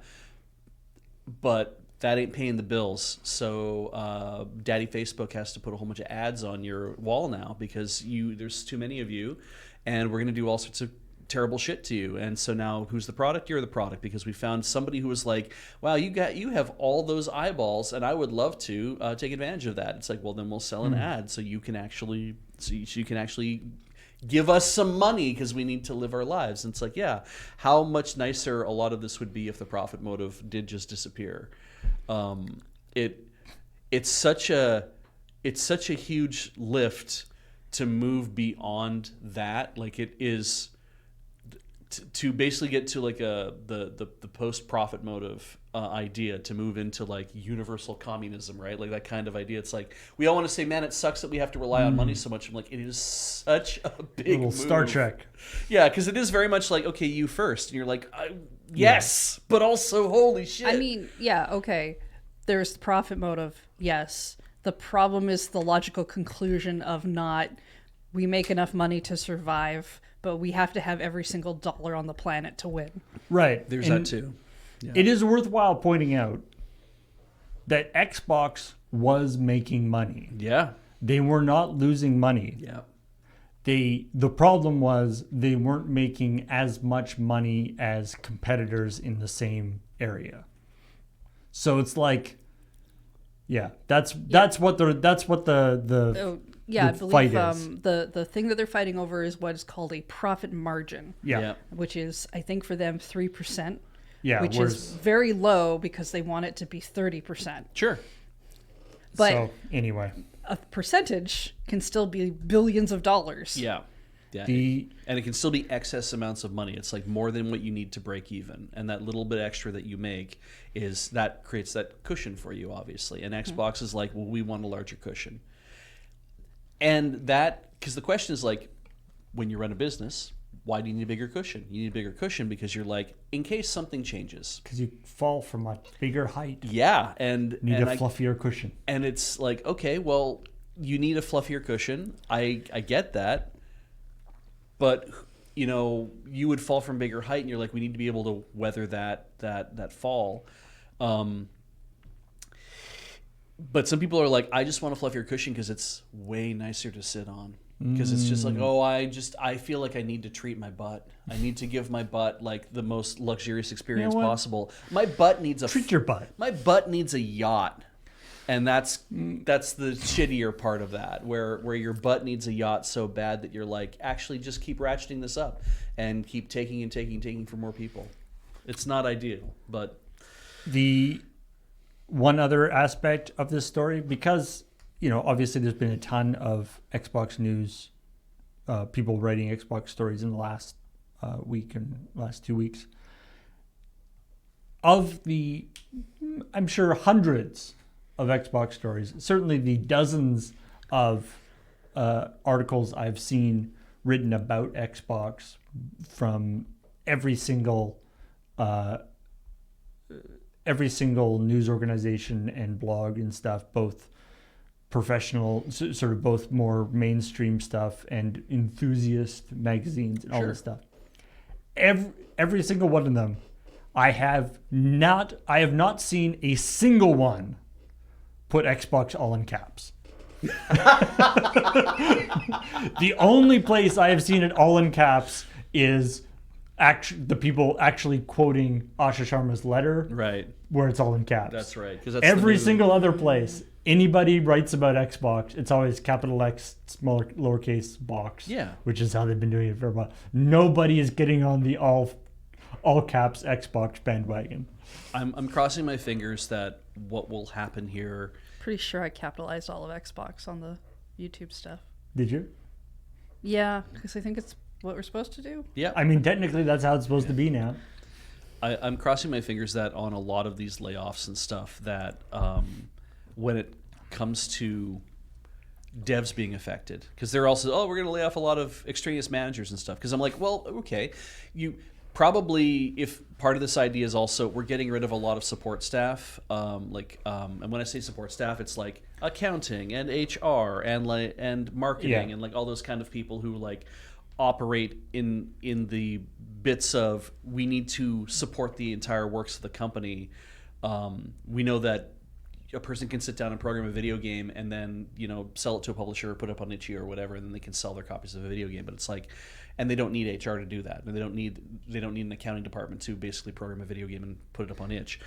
but that ain't paying the bills. So Daddy Facebook has to put a whole bunch of ads on your wall now because there's too many of you, and we're gonna do all sorts of terrible shit to you. And so now who's the product? You're the product, because we found somebody who was like, wow, you have all those eyeballs and I would love to take advantage of that. It's like, well, then we'll sell an ad so you can actually give us some money because we need to live our lives. And it's like, yeah, how much nicer a lot of this would be if the profit motive did just disappear. It's such a huge lift to move beyond that. Like it is to basically get to like the post profit motive idea to move into like universal communism, right? Like that kind of idea. It's like we all want to say, man, it sucks that we have to rely on money so much. I'm like, it is such a big Little move. Star Trek. Yeah, because it is very much like, okay, you first, and you're like, yes, but also holy shit. I mean, yeah, okay. There's the profit motive, yes. The problem is the logical conclusion of not, we make enough money to survive, but we have to have every single dollar on the planet to win. Right. There's And that too. Yeah. it is worthwhile pointing out that Xbox was making money. Yeah. They were not losing money. Yeah. The problem was they weren't making as much money as competitors in the same area. So it's like, yeah, that's what the Yeah, I the believe fight is. the thing that they're fighting over is what is called a profit margin, yeah. which is, I think for them, 3%, Yeah, which whereas- is very low because they want it to be 30%. Sure. But so anyway, a percentage can still be billions of dollars. Yeah. Yeah. And it can still be excess amounts of money. It's like more than what you need to break even. And that little bit extra that you make is that creates that cushion for you, obviously. And Xbox is like, well, we want a larger cushion. And that, because the question is like, when you run a business, why do you need a bigger cushion? You need a bigger cushion because you're like, in case something changes. because you fall from a bigger height, Yeah. And you need and a fluffier cushion. And it's like, okay, well, you need a fluffier cushion. I get that. But, you know, you would fall from bigger height, and you're like, we need to be able to weather that fall. But some people are like, I just want a fluffier cushion because it's way nicer to sit on. Because it's just like, oh, I feel like I need to treat my butt. I need to give my butt like the most luxurious experience what? possible. My butt needs Treat your butt. My butt needs a yacht. And that's the shittier part of that, where your butt needs a yacht so bad that you're like, actually just keep ratcheting this up and keep taking and taking for more people. It's not ideal, but The one other aspect of this story, because, you know, obviously there's been a ton of Xbox news, people writing Xbox stories in the last week and last 2 weeks. Of the, I'm sure, hundreds of Xbox stories, certainly the dozens of articles I've seen written about Xbox from every single news organization and blog and stuff, both professional, sort of both more mainstream stuff and enthusiast magazines and all this stuff. Every single one of them, I have not seen a single one put Xbox all in caps. The only place I have seen it all in caps is the people actually quoting Asha Sharma's letter, right, where it's all in caps. that's right. Because Every single other place anybody writes about Xbox, it's always capital X, smaller lowercase box. Yeah. Which is how they've been doing it for a while. Nobody is getting on the all caps Xbox bandwagon. I'm crossing my fingers that what will happen here. Pretty sure I capitalized all of Xbox on the YouTube stuff. Did you? Yeah, because I think it's what we're supposed to do. Yeah. I mean, technically that's how it's supposed to be now. I'm crossing my fingers that on a lot of these layoffs and stuff that when it comes to devs being affected, because they're also, we're going to lay off a lot of extraneous managers and stuff. Because I'm like, well, okay, you probably, if part of this idea is also we're getting rid of a lot of support staff, and when I say support staff, it's like accounting and HR and marketing and like all those kind of people who like operate in the bits of we need to support the entire works of the company. We know that a person can sit down and program a video game and then, you know, sell it to a publisher or put it up on itch.io or whatever, and then they can sell their copies of a video game. But it's like, and they don't need HR to do that. And they don't need an accounting department to basically program a video game and put it up on itch.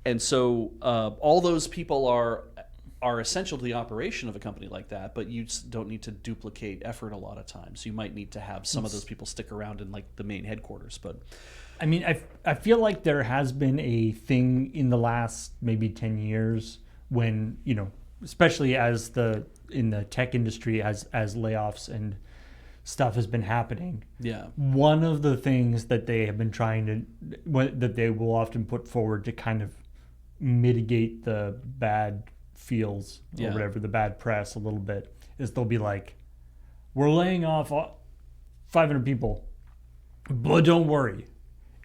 And so all those people are essential to the operation of a company like that, but you don't need to duplicate effort a lot of times. You might need to have some of those people stick around in like the main headquarters. But I mean, I feel like there has been a thing in the last maybe 10 years when, you know, especially in the tech industry as layoffs and stuff has been happening. Yeah. One of the things that they have been that they will often put forward to kind of mitigate the bad feels or whatever, the bad press a little bit, is they'll be like, we're laying off 500 people, but don't worry,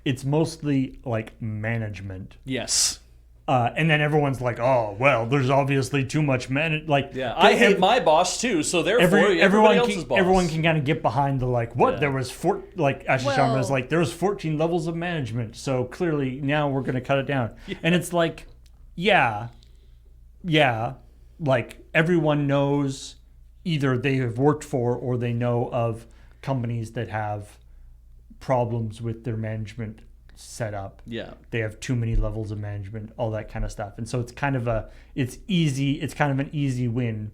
it's mostly like management. Yes. And then everyone's like, oh, well, there's obviously too much I hate my boss too, so therefore everybody else's boss. Everyone can kind of get behind the like, what? There was Ashley Sharma's like, there was 14 levels of management, so clearly now we're going to cut it down. Yeah. And it's like, yeah, like everyone knows either they have worked for or they know of companies that have problems with their management set up. Yeah. They have too many levels of management, all that kind of stuff. And so it's kind of an easy win.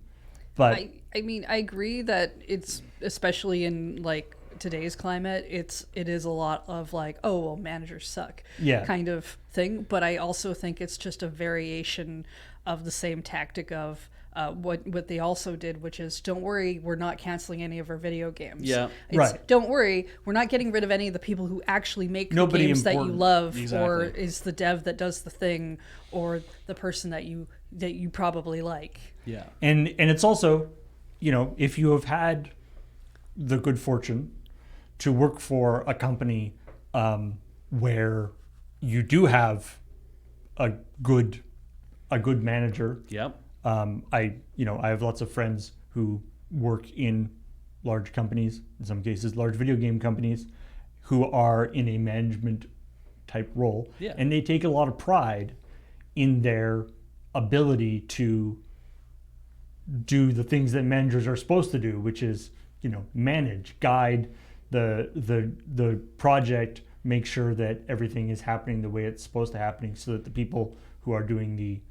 But I mean, I agree that it's, especially in like today's climate, it is a lot of like, oh, well, managers suck kind of thing. But I also think it's just a variation of the same tactic of what they also did, which is, don't worry, we're not canceling any of our video games. Yeah, right. Don't worry, we're not getting rid of any of the people who actually make the games that you love, or is the dev that does the thing, or the person that you probably like. Yeah, and it's also, if you have had the good fortune to work for a company where you do have a good manager. Yep. I have lots of friends who work in large companies, in some cases large video game companies, who are in a management type role. Yeah. And they take a lot of pride in their ability to do the things that managers are supposed to do, which is, manage, guide the project, make sure that everything is happening the way it's supposed to happen, so that the people who are doing the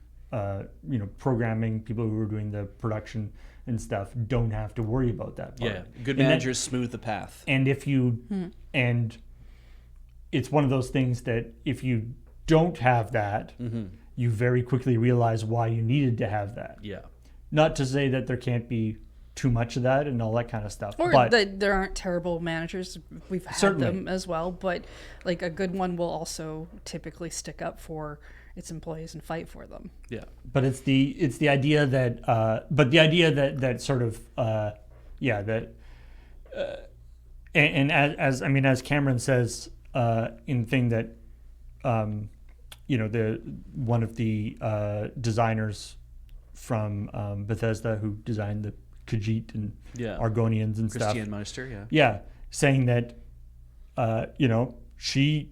programming, people who are doing the production and stuff don't have to worry about that part. Yeah, good managers smooth the path. And and it's one of those things that if you don't have that, you very quickly realize why you needed to have that. Yeah. Not to say that there can't be too much of that and all that kind of stuff. Or but that there aren't terrible managers. We've had certainly them as well, but like a good one will also typically stick up for its employees and fight for them. Yeah. But it's the idea that that sort of as Cameron says in the thing that the one of the designers from Bethesda who designed the Khajiit and Argonians and stuff. Christiane Meister, yeah. Yeah, saying that she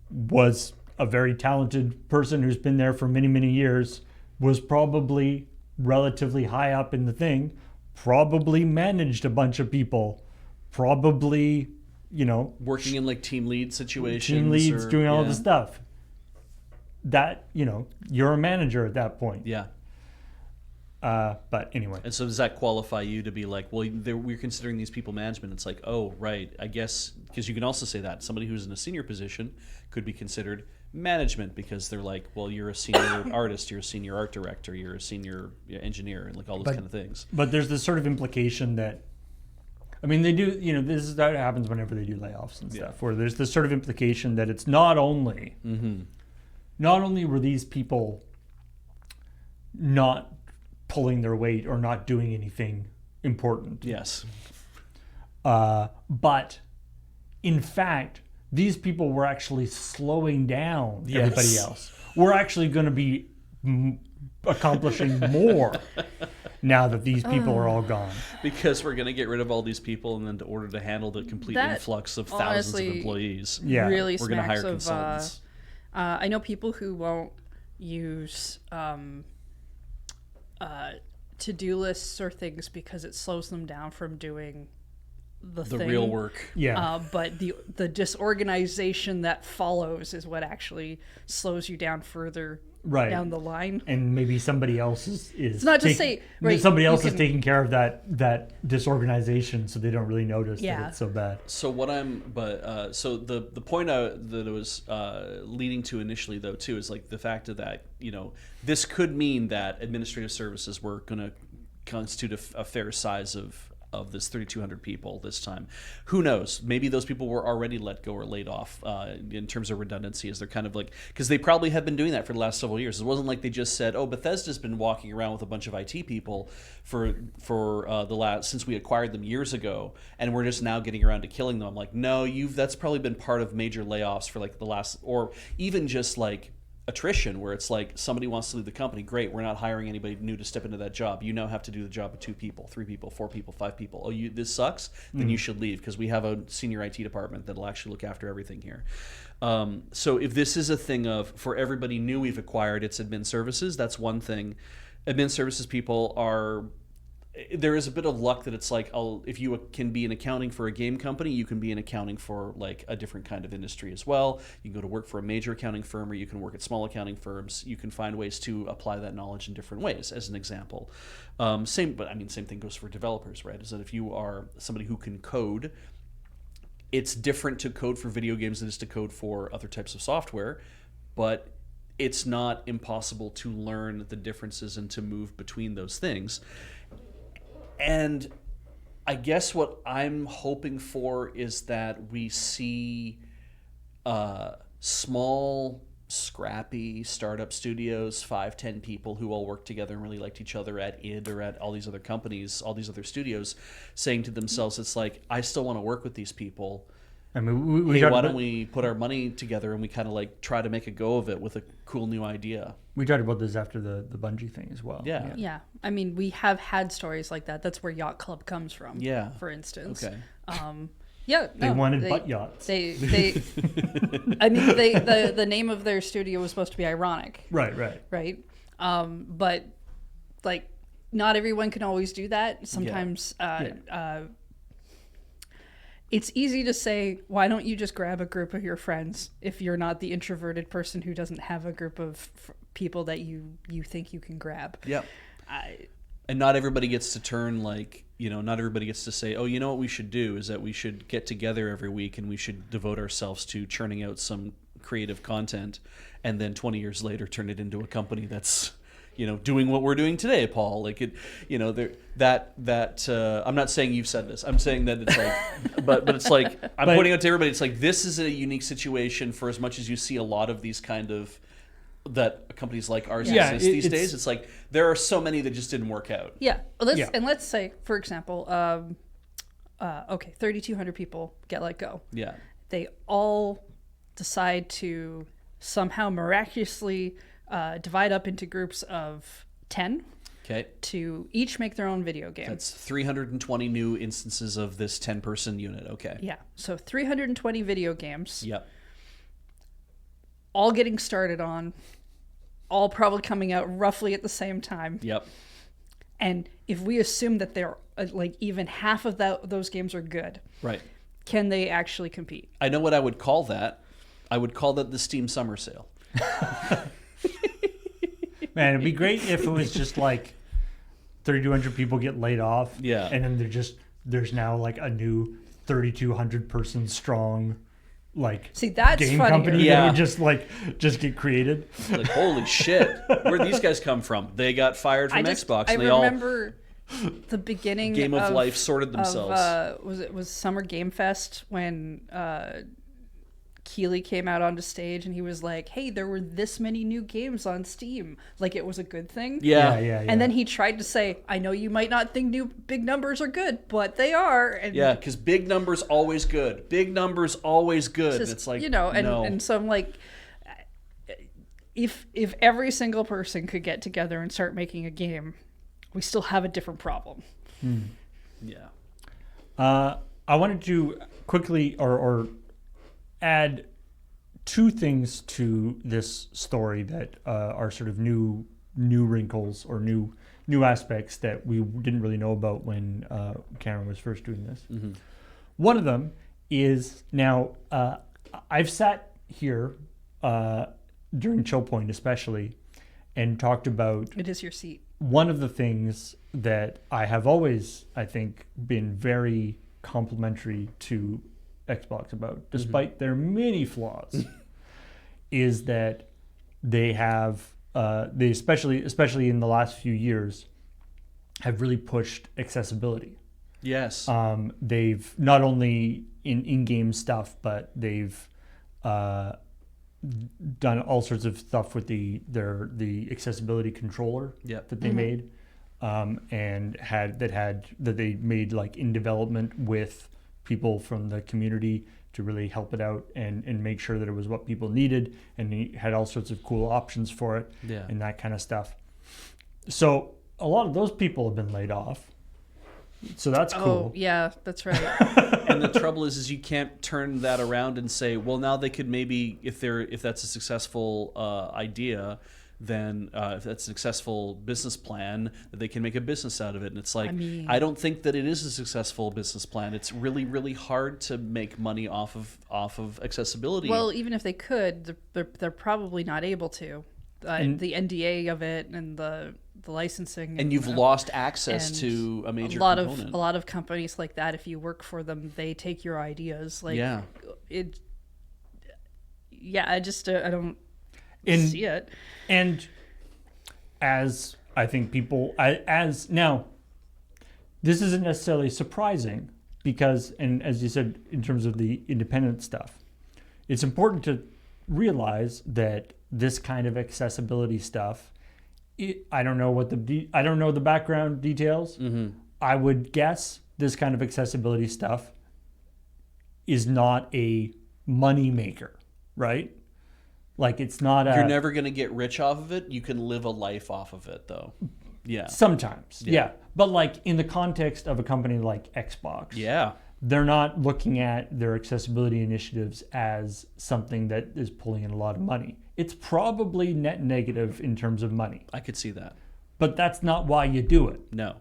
was a very talented person who's been there for many, many years, was probably relatively high up in the thing, probably managed a bunch of people, probably, working in like team lead situations. Team leads, doing all this stuff. That, you're a manager at that point. Yeah. But anyway. And so does that qualify you to be like, well, we're considering these people management? It's like, oh, right. I guess, because you can also say that somebody who's in a senior position could be considered management, because they're like, well, you're a senior artist, you're a senior art director, you're a senior engineer, and like all those kind of things. But there's this sort of implication that, they do, that happens whenever they do layoffs and stuff, where there's this sort of implication that it's not only were these people not pulling their weight or not doing anything important. Yes. But in fact, these people were actually slowing down everybody else. We're actually going to be accomplishing more now that these people are all gone. Because we're going to get rid of all these people, and then in order to handle the complete influx of thousands of employees, really we're going to hire consultants. I know people who won't use to-do lists or things because it slows them down from doing the thing. Real work. Yeah. But the disorganization that follows is what actually slows you down further down the line. And maybe somebody else is it's not to say somebody else is taking care of that disorganization, so they don't really notice that it's so bad. So what so the point that it was leading to initially though too is like the fact of that this could mean that administrative services were going to constitute a fair size of of this 3,200 people this time. Who knows? Maybe those people were already let go or laid off in terms of redundancy, as they're kind of like, because they probably have been doing that for the last several years. It wasn't like they just said, "Oh, Bethesda's been walking around with a bunch of IT people for the last since we acquired them years ago, and we're just now getting around to killing them." I'm like, no, that's probably been part of major layoffs for like the last, or even just like attrition, where it's like somebody wants to leave the company. Great, we're not hiring anybody new to step into that job. You now have to do the job of 2 people, 3 people, 4 people, 5 people. Oh, this sucks? Then you should leave, because we have a senior IT department that'll actually look after everything here. So if this is a thing of, for everybody new we've acquired, it's admin services, that's one thing. Admin services people there is a bit of luck that it's like, if you can be in accounting for a game company, you can be in accounting for like a different kind of industry as well. You can go to work for a major accounting firm, or you can work at small accounting firms. You can find ways to apply that knowledge in different ways, as an example. Same thing goes for developers, right? Is that if you are somebody who can code, it's different to code for video games than it is to code for other types of software, but it's not impossible to learn the differences and to move between those things. And I guess what I'm hoping for is that we see small, scrappy startup studios, 5-10 people who all work together and really liked each other at id or at all these other companies, all these other studios, saying to themselves, it's like, I still want to work with these people. I mean, hey, why don't we put our money together and we kind of like try to make a go of it with a cool new idea? We talked about this after the Bungie thing as well. Yeah. I mean, we have had stories like that. That's where Yacht Club comes from. Yeah. For instance. Okay. They wanted butt yachts. They I mean, the name of their studio was supposed to be ironic. Right. But like, not everyone can always do that. Sometimes it's easy to say, why don't you just grab a group of your friends if you're not the introverted person who doesn't have a group of people that you think you can grab. Yep. And not everybody gets to turn like, not everybody gets to say, oh, you know what we should do is that we should get together every week and we should devote ourselves to churning out some creative content, and then 20 years later turn it into a company that's, doing what we're doing today, Paul. Like it, I'm not saying you've said this. I'm saying that it's like, but it's like, I'm pointing out to everybody, it's like, this is a unique situation for as much as you see a lot of these kind of, that companies like ours exist these days. It's like, there are so many that just didn't work out. Yeah. And let's say, for example, 3,200 people get let go. Yeah. They all decide to somehow miraculously divide up into groups of 10. Okay. To each make their own video game. That's 320 new instances of this 10-person unit. Okay. Yeah. So 320 video games. Yep. All getting started on, all probably coming out roughly at the same time. Yep. And if we assume that they're like even half of those games are good, right? Can they actually compete? I know what I would call that. I would call that the Steam Summer Sale. Man, it'd be great if it was just like 3,200 people get laid off. Yeah. And then there's now like a new 3,200 person strong that's game funnier. company that would just get created. Like, holy shit, where'd these guys come from? They got fired from Xbox. I and they remember the beginning Game of Life sorted themselves. Was Summer Game Fest when Keeley came out onto stage and he was like, hey, there were this many new games on Steam. Like, it was a good thing. Yeah. And then he tried to say, I know you might not think new big numbers are good, but they are. And because big numbers always good. Big numbers always good. Just, it's like, and so I'm like, if every single person could get together and start making a game, we still have a different problem. Yeah. I wanted to quickly or add 2 things to this story that are sort of new wrinkles or new aspects that we didn't really know about when Cameron was first doing this. Mm-hmm. One of them is now I've sat here during ChillPoint especially and talked about... It is your seat. One of the things that I have always, I think, been very complimentary to Xbox about, despite their many flaws, is that they have, they especially in the last few years, have really pushed accessibility. Yes. They've not only in-game stuff, but they've done all sorts of stuff with the accessibility controller Yep. that they made, and that they made like in development with people from the community to really help it out and make sure that it was what people needed, and he had all sorts of cool options for it and that kind of stuff. So a lot of those people have been laid off. So that's cool. Oh, yeah, that's right. And the trouble is you can't turn that around and say, well, now they could maybe, if that's a successful idea, then if that's a successful business plan, that they can make a business out of it. And it's like, I don't think that it is a successful business plan. It's really, really hard to make money off of accessibility. Well, even if they could, they're probably not able to. The NDA of it and the licensing, and you've lost access to a major component. A lot of companies like that, if you work for them, they take your ideas. Like, I don't see it. And as I think people, now, this isn't necessarily surprising because, and as you said, in terms of the independent stuff, it's important to realize that this kind of accessibility stuff, I don't know the background details. Mm-hmm. I would guess this kind of accessibility stuff is not a money maker, right? Like it's not You're never going to get rich off of it. You can live a life off of it, though. Yeah. Sometimes, yeah. But like in the context of a company like Xbox, they're not looking at their accessibility initiatives as something that is pulling in a lot of money. It's probably net negative in terms of money. I could see that. But that's not why you do it. No.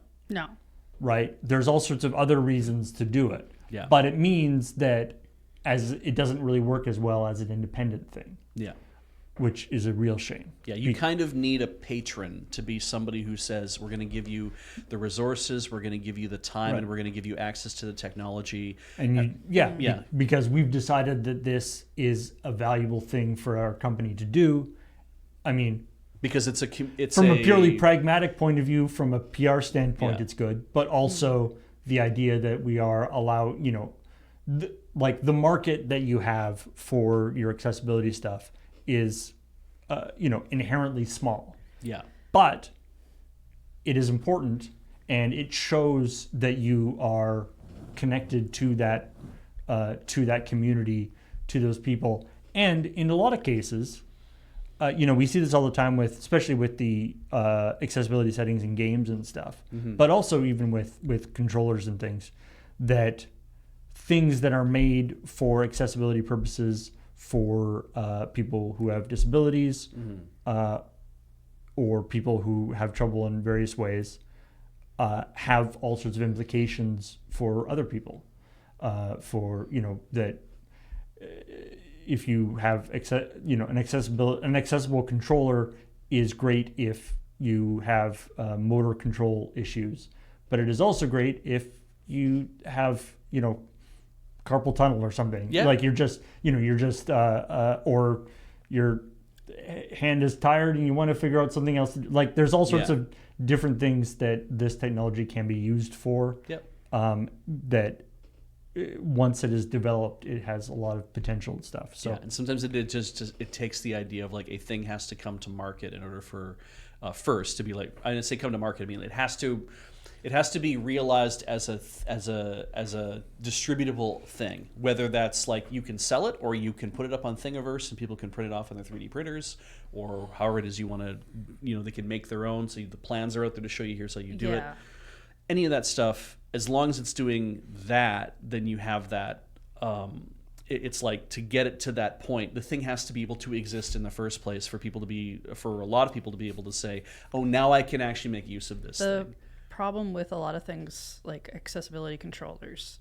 Right? There's all sorts of other reasons to do it. Yeah. But it means that as it doesn't really work as well as an independent thing. Yeah. Which is a real shame. Yeah, you kind of need a patron to be somebody who says, we're going to give you the resources, we're going to give you the time, and we're going to give you access to the technology. And because we've decided that this is a valuable thing for our company to do. I mean, because it's from a purely pragmatic point of view, from a PR standpoint, it's good. But also the idea that we are the market that you have for your accessibility stuff is, inherently small. Yeah. But it is important, and it shows that you are connected to that community, to those people. And in a lot of cases, we see this all the time especially with the accessibility settings in games and stuff, but also even with controllers and things, that things that are made for accessibility purposes for people who have disabilities or people who have trouble in various ways have all sorts of implications for other people. That if you have an accessible controller is great if you have motor control issues, but it is also great if you have carpal tunnel or something. Yeah. Like or your hand is tired and you want to figure out something else. Like there's all sorts of different things that this technology can be used for. Yep. That once it is developed, it has a lot of potential and stuff. So and sometimes it takes the idea of like a thing has to come to market in order for first to be like, I didn't say come to market. I mean it has to be realized as a distributable thing, whether that's like you can sell it or you can put it up on Thingiverse and people can print it off on their 3D printers, or however it is you want to, they can make their own. So the plans are out there to show you, here's how you do it. Any of that stuff, as long as it's doing that, then you have that. It's like to get it to that point, the thing has to be able to exist in the first place for a lot of people to be able to say, oh, now I can actually make use of this thing. Problem with a lot of things like accessibility controllers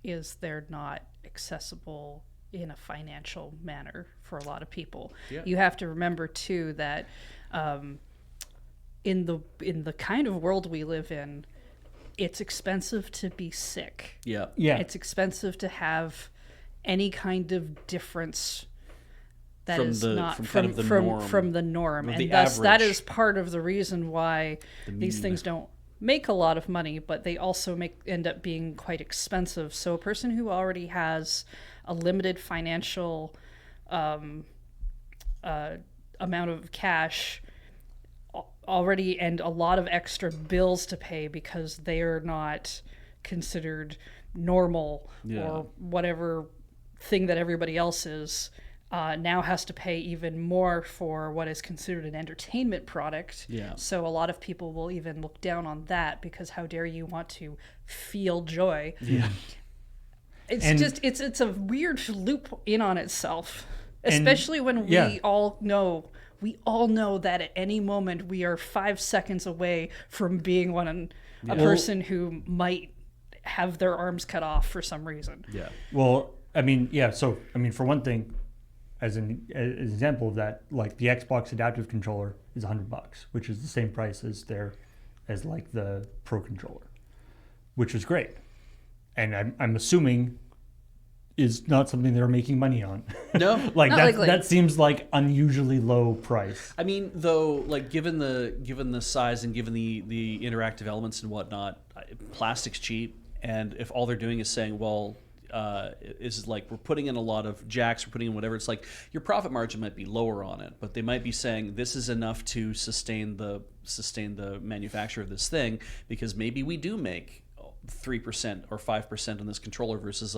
is they're not accessible in a financial manner for a lot of people. Yeah. You have to remember too that in the kind of world we live in, it's expensive to be sick. Yeah. It's expensive to have any kind of difference that is not from the norm. And thus that is part of the reason why these things don't make a lot of money, but they also end up being quite expensive. So a person who already has a limited financial amount of cash already and a lot of extra bills to pay because they are not considered normal or whatever thing that everybody else is, now has to pay even more for what is considered an entertainment product. Yeah. So a lot of people will even look down on that because how dare you want to feel joy? Yeah. It's a weird loop in on itself, especially when we all know that at any moment we are 5 seconds away from being a person who might have their arms cut off for some reason. Yeah. Well, I mean, yeah. So, I mean, for one thing, as an example of that, like the Xbox adaptive controller is $100, which is the same price as like the Pro controller, which is great. And I'm assuming is not something they're making money on. No, like Not likely. that seems like unusually low price. I mean, though, like given the size and given the interactive elements and whatnot, plastic's cheap, and if all they're doing is saying, well, is like we're putting in a lot of jacks, we're putting in whatever, it's like your profit margin might be lower on it, but they might be saying this is enough to sustain the manufacture of this thing, because maybe we do make 3% or 5% on this controller versus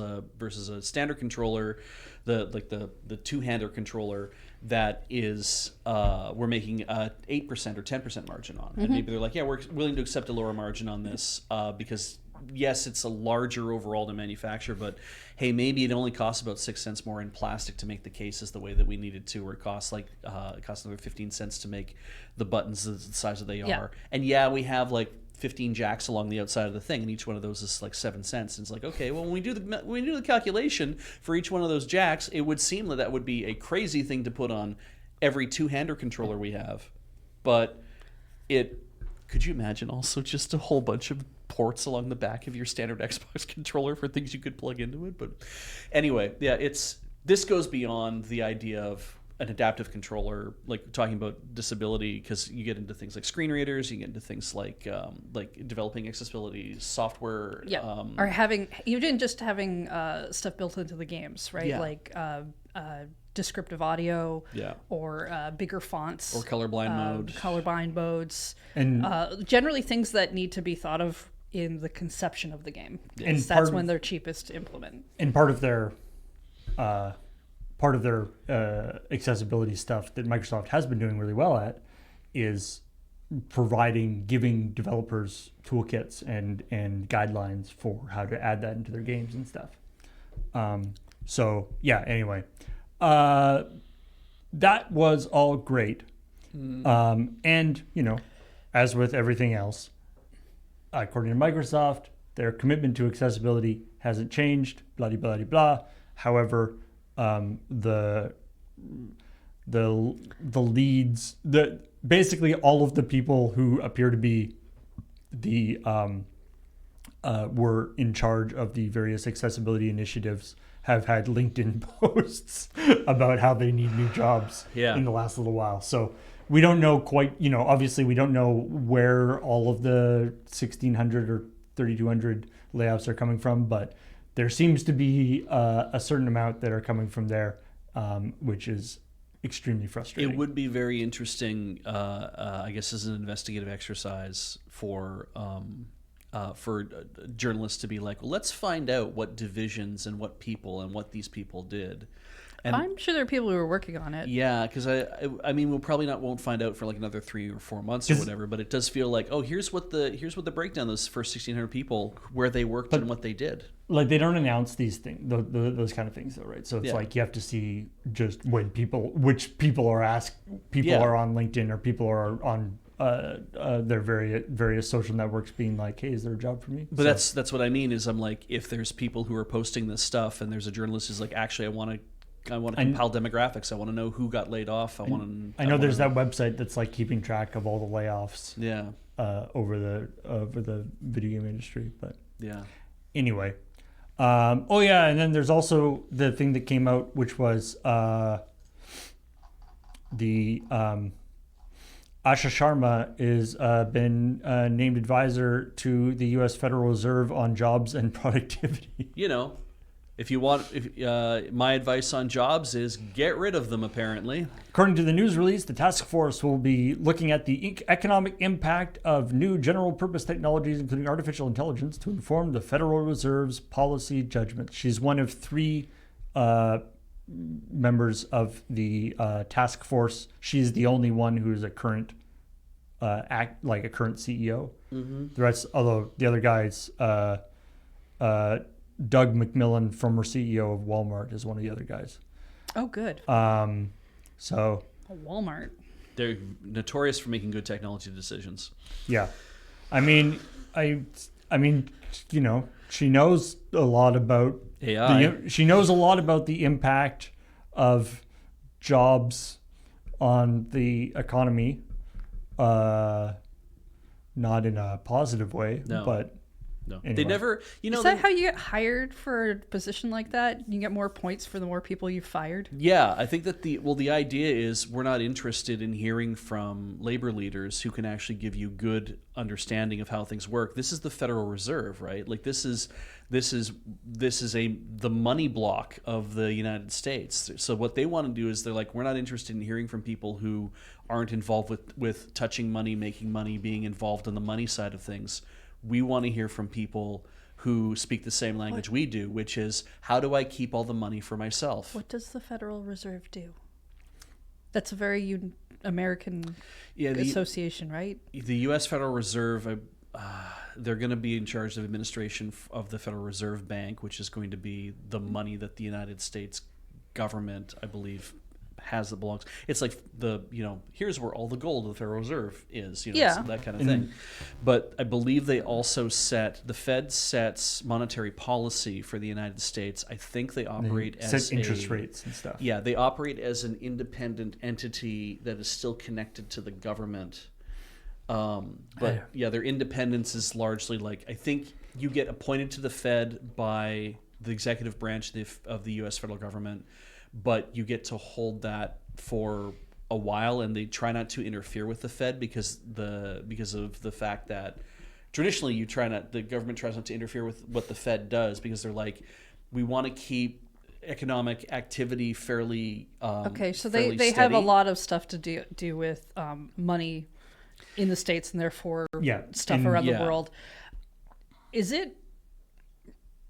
a standard controller, the two-hander controller that is we're making 8% or 10% margin on, and maybe they're like, yeah, we're willing to accept a lower margin on this because yes, it's a larger overall to manufacture, but hey, maybe it only costs about 6 cents more in plastic to make the cases the way that we needed to, or it costs another 15 cents to make the buttons the size that they are. And yeah, we have like 15 jacks along the outside of the thing, and each one of those is like 7 cents. And it's like, okay, well, when we do the calculation for each one of those jacks, it would seem that would be a crazy thing to put on every two-hander controller we have. But could you imagine also just a whole bunch of ports along the back of your standard Xbox controller for things you could plug into it? But anyway, yeah, this goes beyond the idea of an adaptive controller, like talking about disability, because you get into things like screen readers, you get into things like developing accessibility software. Or having stuff built into the games, right? Yeah. Like descriptive audio, or bigger fonts, or colorblind modes, and generally things that need to be thought of in the conception of the game. And that's when they're cheapest to implement. And part of their accessibility stuff that Microsoft has been doing really well at is giving developers toolkits and guidelines for how to add that into their games and stuff. So yeah, anyway, that was all great. And as with everything else, according to Microsoft, their commitment to accessibility hasn't changed, blah, blah, blah, blah. However, the leads, basically all of the people who appear to be were in charge of the various accessibility initiatives have had LinkedIn posts about how they need new jobs in the last little while. So we don't know quite, obviously we don't know where all of the 1,600 or 3,200 layoffs are coming from, but there seems to be a certain amount that are coming from there, which is extremely frustrating. It would be very interesting, I guess, as an investigative exercise for journalists to be like, well, let's find out what divisions and what people and what these people did. And I'm sure there are people who are working on it. Yeah, because I mean, we'll probably won't find out for like another 3 or 4 months or whatever. But it does feel like, oh, here's what the breakdown, those first 1,600 people, where they worked and what they did. Like, they don't announce these things, those kind of things, though, right? So it's like you have to see just which people are asked. People are on LinkedIn, or people are on their various social networks, being like, hey, is there a job for me? But that's what I mean. Is I'm like, if there's people who are posting this stuff, and there's a journalist who's like, actually, I want to compile demographics. I want to know who got laid off. I know there's that website that's like keeping track of all the layoffs. Yeah. Over the video game industry, but yeah. Anyway, and then there's also the thing that came out, which was Asha Sharma is been named advisor to the U.S. Federal Reserve on jobs and productivity. You know, if you want, my advice on jobs is get rid of them. Apparently, According to the news release, the task force will be looking at the economic impact of new general-purpose technologies, including artificial intelligence, to inform the Federal Reserve's policy judgments. She's one of three members of the task force. She's the only one who is a current a current CEO. Mm-hmm. The rest, although the other guys, Doug McMillan, former CEO of Walmart, is one of the other guys. Oh, good. So Walmart. they're notorious for making good technology decisions. yeah, I mean, you know, she knows a lot about AI. she knows a lot about the impact of jobs on the economy. Not in a positive way, No. but No, anyway. they never. You know, Is that how you get hired for a position like that? You get more points for the more people you fired? Yeah, I think that the idea is we're not interested in hearing from labor leaders who can actually give you good understanding of how things work. This is the Federal Reserve, right? Like this is the money block of the United States. So what they want to do is they're like, we're not interested in hearing from people who aren't involved with touching money, making money, being involved on the money side of things. We want to hear from people who speak the same language we do, which is, how do I keep all the money for myself? What does the Federal Reserve do? That's a very American association, right? The U.S. Federal Reserve, they're going to be in charge of administration of the Federal Reserve Bank, which is going to be the money that the United States government, I believe, has that belongs. It's like here's where all the gold of the Federal Reserve is, Yeah. that kind of thing. But I believe they also the Fed sets monetary policy for the United States. I think they operate as set interest rates and stuff. Yeah, they operate as an independent entity that is still connected to the government. But yeah, their independence is largely like, I think you get appointed to the Fed by the executive branch of the U.S. federal government, but you get to hold that for a while, and they try not to interfere with the Fed because of the fact that traditionally the government tries not to interfere with what the Fed does, because they're like, we want to keep economic activity fairly Okay, so fairly they have a steady. lot of stuff to do with money in the States, and therefore stuff around the world. Is it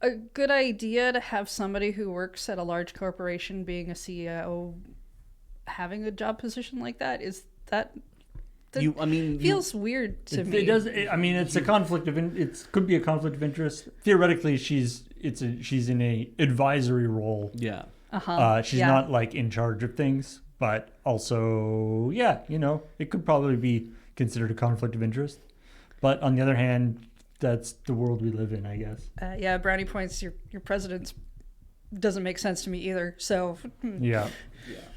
a good idea to have somebody who works at a large corporation being a CEO having a job position like that? Is that feels weird to me. It does. It's a conflict of. It could be a conflict of interest. Theoretically, she's in a advisory role. Yeah. She's not like in charge of things, but also, it could probably be considered a conflict of interest. But on the other hand, that's the world we live in, I guess. Brownie points. Your president's doesn't make sense to me either. So yeah.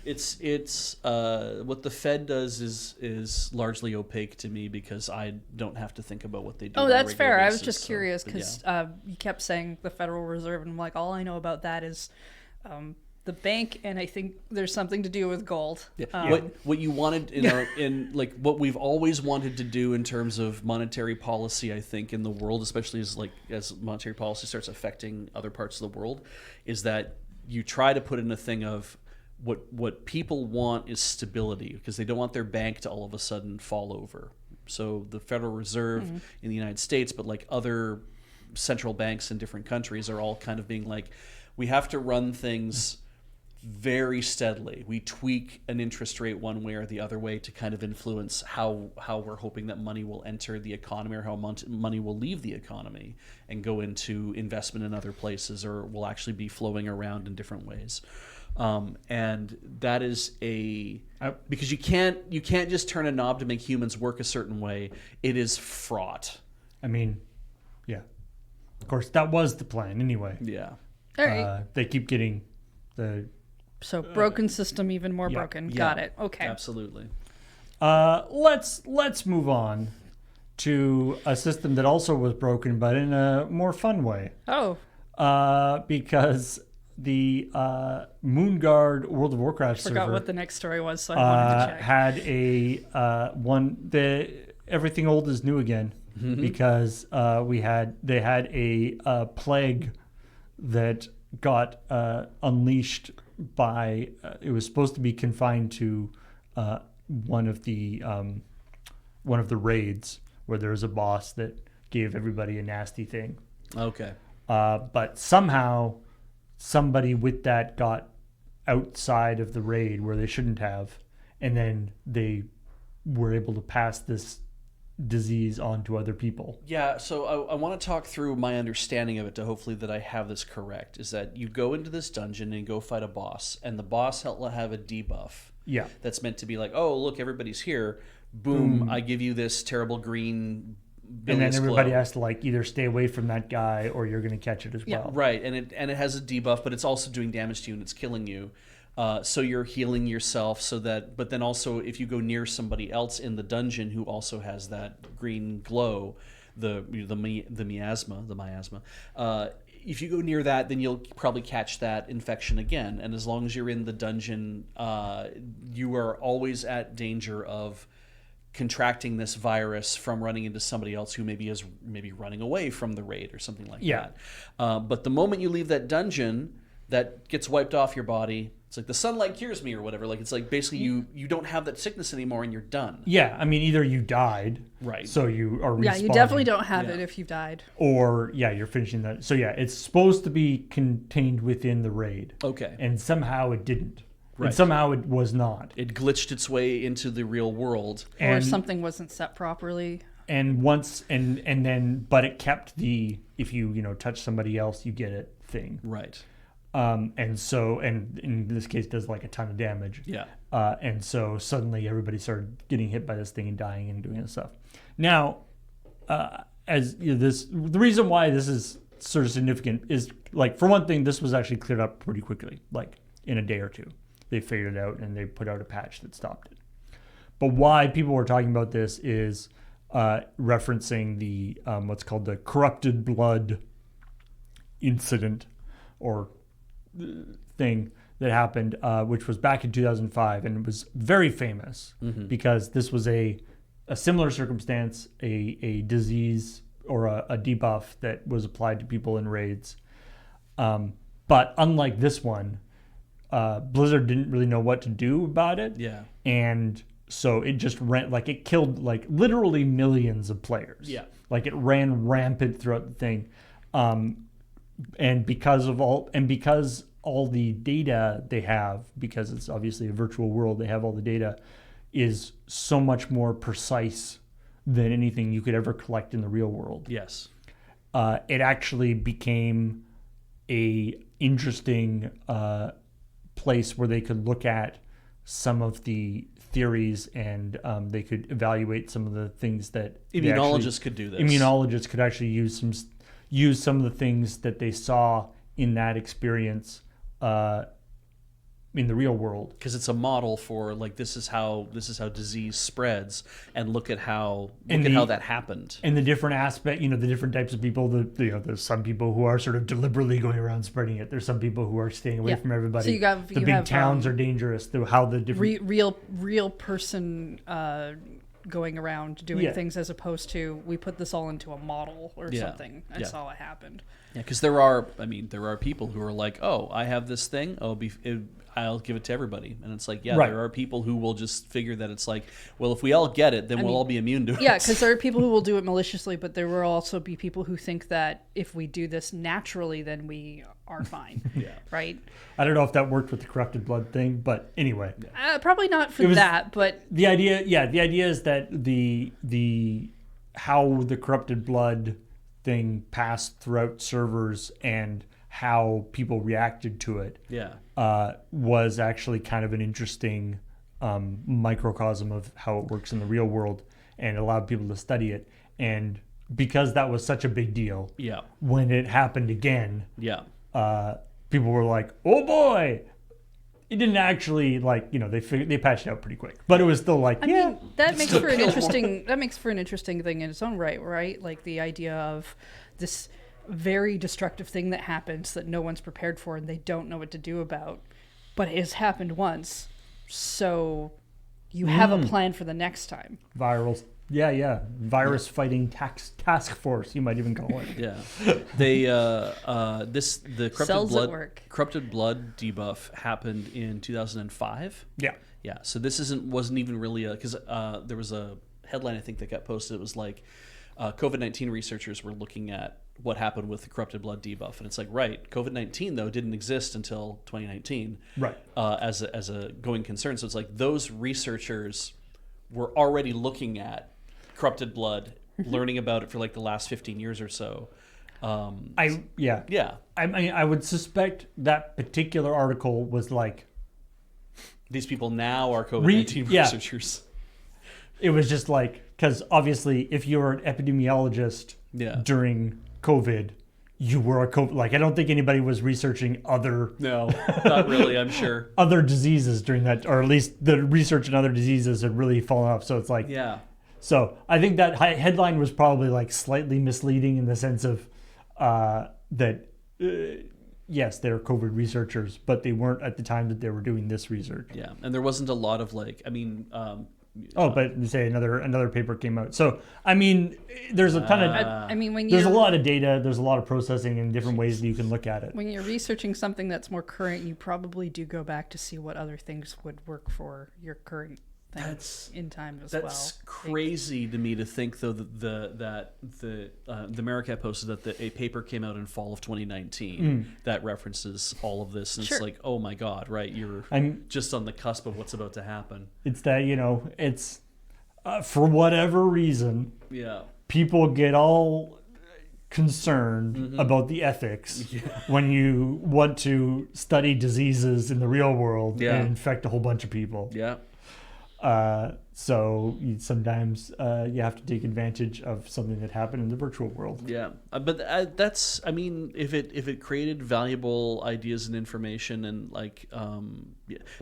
It's what the Fed does is largely opaque to me, because I don't have to think about what they do. Oh, on a that's regular fair. I was basis, just curious because you kept saying the Federal Reserve, and I'm like, all I know about that is the bank, and I think there's something to do with gold. Yeah. What you wanted in like what we've always wanted to do in terms of monetary policy, I think, in the world, especially as monetary policy starts affecting other parts of the world, is that you try to put in a thing of what people want is stability, because they don't want their bank to all of a sudden fall over. So the Federal Reserve in the United States, but like other central banks in different countries, are all kind of being like, we have to run things very steadily. We tweak an interest rate one way or the other way to kind of influence how we're hoping that money will enter the economy, or how money will leave the economy and go into investment in other places, or will actually be flowing around in different ways. And that is because you can't just turn a knob to make humans work a certain way. It is fraught. Yeah. Of course, that was the plan anyway. Yeah. All right. They keep getting the. So broken system, even more broken. Yeah. Got it. Okay. Absolutely. Let's move on to a system that also was broken, but in a more fun way. Oh. Because the Moonguard World of Warcraft Forgot server what the next story was, so I wanted to check. had everything old is new again because they had a plague that got unleashed by it was supposed to be confined to one of the raids where there was a boss that gave everybody a nasty thing. Okay. But somehow somebody with that got outside of the raid where they shouldn't have, and then they were able to pass this disease on to other people. Yeah, so I want to talk through my understanding of it to hopefully that I have this correct, is that you go into this dungeon and go fight a boss, and the boss will have a debuff. Yeah. That's meant to be like, oh, look, everybody's here. Boom, I give you this terrible green And then everybody glow. has to like either stay away from that guy or you're going to catch it as well. Right, and it has a debuff, but it's also doing damage to you and it's killing you. So you're healing yourself but then also if you go near somebody else in the dungeon who also has that green glow, the miasma, if you go near that, then you'll probably catch that infection again. And as long as you're in the dungeon, you are always at danger of contracting this virus from running into somebody else who maybe is running away from the raid or something like that. But the moment you leave that dungeon, that gets wiped off your body. It's like the sunlight cures me or whatever. Like it's like basically you don't have that sickness anymore and you're done. Yeah, I mean either you died, right? So you are respawning, Yeah, you definitely don't have it if you died. Or you're finishing that. So it's supposed to be contained within the raid. Okay. And somehow it didn't. Right. And somehow it was not. It glitched its way into the real world. Or something wasn't set properly. And once but it kept the if you touch somebody else you get it thing. Right. And in this case does like a ton of damage. Yeah. And so suddenly everybody started getting hit by this thing and dying and doing this stuff. Now, the reason why this is sort of significant is like for one thing, this was actually cleared up pretty quickly, like in a day or two. They figured it out and they put out a patch that stopped it. But why people were talking about this is referencing the what's called the corrupted blood incident or thing that happened, which was back in 2005, and it was very famous because this was a similar circumstance, a disease or a debuff that was applied to people in raids. But unlike this one, Blizzard didn't really know what to do about it. Yeah. And so it just it killed like literally millions of players. Yeah. Like it ran rampant throughout the thing. And because all the data they have, because it's obviously a virtual world, they have all the data, is so much more precise than anything you could ever collect in the real world. Yes. It actually became a interesting place where they could look at some of the theories and they could evaluate some of the things that immunologists could do this. Immunologists could actually use some of the things that they saw in that experience in the real world, because it's a model for like this is how disease spreads, and look at how that happened, and the different aspect, the different types of people. There's some people who are sort of deliberately going around spreading it. There's some people who are staying away from everybody. So the big towns are dangerous. How the different real person going around doing things, as opposed to we put this all into a model or something and saw what happened. Yeah, because there are people who are like, oh, I have this thing. I'll give it to everybody. And it's like, there are people who will just figure that it's like, well, if we all get it, then we'll all be immune to it. Yeah, because there are people who will do it maliciously, but there will also be people who think that if we do this naturally, then we are fine. Right? I don't know if that worked with the corrupted blood thing, but anyway. Probably not for that, but... The idea is that the how the corrupted blood thing passed throughout servers and how people reacted to it was actually kind of an interesting microcosm of how it works in the real world, and allowed people to study it. And because that was such a big deal, when it happened again, people were like, "Oh boy!" It didn't actually they patched it out pretty quick, but it was still like, I mean, that makes for an interesting thing in its own right? Like the idea of this very destructive thing that happens that no one's prepared for and they don't know what to do about, but it has happened once, so you have a plan for the next time. Virals. Yeah. Virus fighting task force, you might even call it. Yeah. They the Cells at work. corrupted blood debuff happened in 2005. Yeah. Yeah. So this wasn't even really because there was a headline I think that got posted. It was like COVID-19 researchers were looking at what happened with the corrupted blood debuff, and it's like, right, COVID-19 though didn't exist until 2019, right? As a going concern. So it's like those researchers were already looking at corrupted blood, learning about it for like the last 15 years or so. I mean, I would suspect that particular article was like, these people now are COVID-19 researchers. It was just like, because obviously if you're an epidemiologist during COVID, you were a COVID. Like, I don't think anybody was researching other. No, not really, I'm sure. Other diseases during that, or at least the research in other diseases had really fallen off. So it's like, yeah. So I think that headline was probably like slightly misleading in the sense of that, yes, they're COVID researchers, but they weren't at the time that they were doing this research. Yeah, and there wasn't a lot of like, I mean. But say another paper came out. So I mean, there's a ton of. I mean, when there's a lot of data, there's a lot of processing and different ways that you can look at it. When you're researching something that's more current, you probably do go back to see what other things would work for your current thing in time as well. That's crazy to me to think though that the Americat posted that a paper came out in fall of 2019 that references all of this, and it's like, oh my god, right? I'm just on the cusp of what's about to happen. It's that it's for whatever reason, people get all concerned about the ethics when you want to study diseases in the real world and infect a whole bunch of people. Yeah. So sometimes you have to take advantage of something that happened in the virtual world. Yeah, but that's, I mean, if it created valuable ideas and information, and like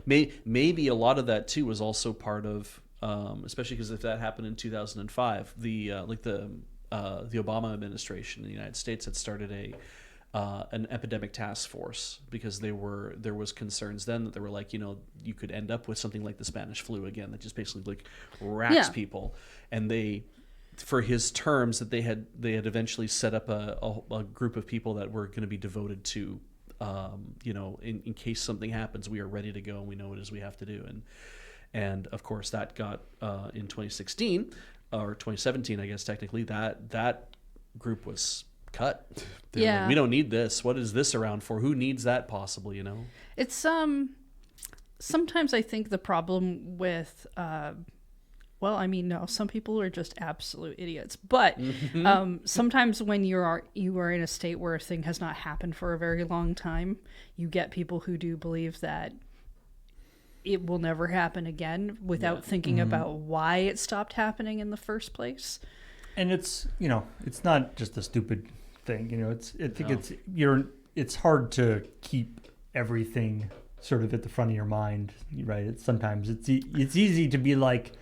maybe a lot of that too was also part of, especially because if that happened in 2005, the Obama administration in the United States had started an epidemic task force because there was concerns then that they were like, you could end up with something like the Spanish flu again that just basically like racks people, and they, for his terms, that they had eventually set up a group of people that were going to be devoted to in case something happens, we are ready to go and we know what it is we have to do, and of course that got in 2016 or 2017, I guess technically, that group was cut. We don't need this. What is this around for? Who needs that possibly, It's sometimes I think the problem with no, some people are just absolute idiots. But sometimes when you are in a state where a thing has not happened for a very long time, you get people who do believe that it will never happen again without thinking about why it stopped happening in the first place. And it's not just a stupid thing. It's hard to keep everything sort of at the front of your mind, right? Sometimes it's easy to be like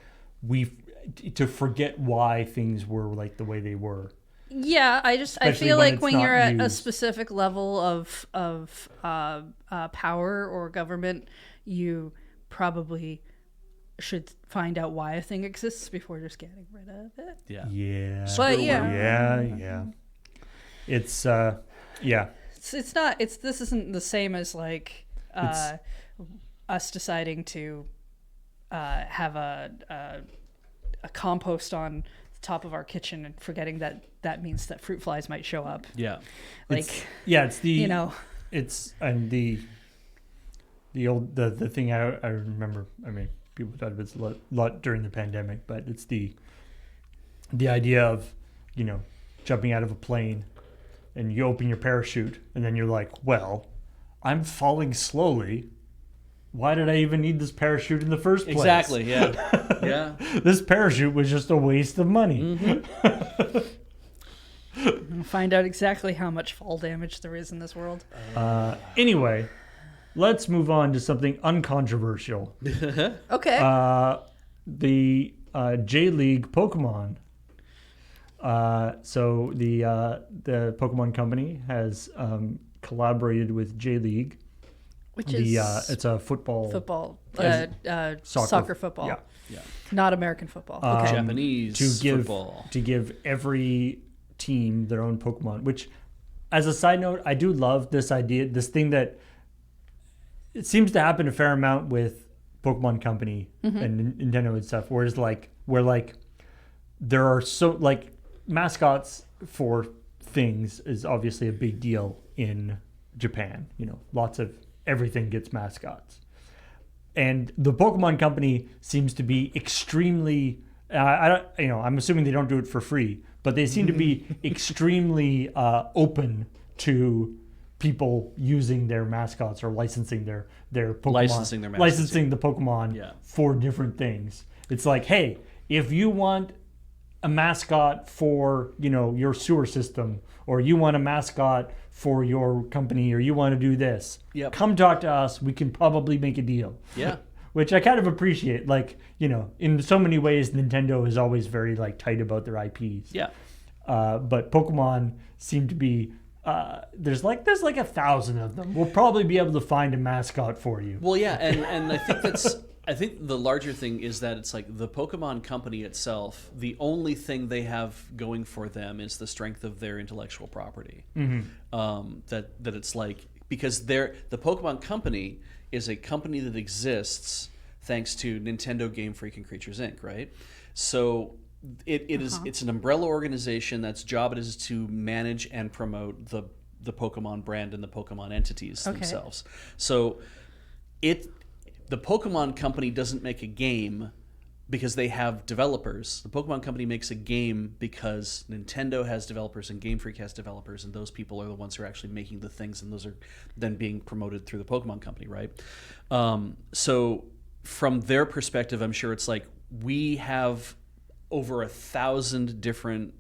to forget why things were like the way they were. Yeah, I feel like when you're at a specific level of power or government, you probably should find out why a thing exists before just getting rid of it. Yeah. Yeah. But yeah. It's It's not. This isn't the same as like us deciding to have a compost on the top of our kitchen and forgetting that means that fruit flies might show up. Yeah. Like it's the it's and the old the thing I remember. I mean, people thought of it a lot during the pandemic, but it's the idea of jumping out of a plane. And you open your parachute, and then you're like, well, I'm falling slowly. Why did I even need this parachute in the first place? Exactly, yeah. Yeah. This parachute was just a waste of money. We'll find out exactly how much fall damage there is in this world. Anyway, let's move on to something uncontroversial. Okay. The J-League Pokemon So the Pokemon Company has collaborated with J League. Which is It's a football. Soccer football. Yeah. Not American football. Um, Okay. Japanese football. To give every team their own Pokemon. Which, as a side note, I do love this idea. This thing that it seems to happen a fair amount with Pokemon Company and Nintendo and stuff. Where there are mascots for things is obviously a big deal in Japan. Lots of everything gets mascots. And the Pokemon Company seems to be extremely, I'm assuming they don't do it for free, but they seem to be extremely open to people using their mascots or licensing their Pokemon. Licensing their mascots. Licensing the Pokemon for different things. It's like, hey, if you want a mascot for, your sewer system, or you want a mascot for your company, or you want to do this, come talk to us. We can probably make a deal. Yeah. Which I kind of appreciate. In so many ways, Nintendo is always very tight about their IPs. Yeah. But Pokemon seem to be there's 1,000 of them. We'll probably be able to find a mascot for you. Well, yeah, and I think I think the larger thing is that it's the Pokemon Company itself, the only thing they have going for them is the strength of their intellectual property. That it's because the Pokemon Company is a company that exists thanks to Nintendo Game Freak and Creatures Inc., right? So it's an umbrella organization that's job it is to manage and promote the Pokemon brand and the Pokemon entities themselves. So the Pokemon Company doesn't make a game because they have developers. The Pokemon Company makes a game because Nintendo has developers and Game Freak has developers, and those people are the ones who are actually making the things, and those are then being promoted through the Pokemon Company, right? So from their perspective, I'm sure it's we have over 1,000 different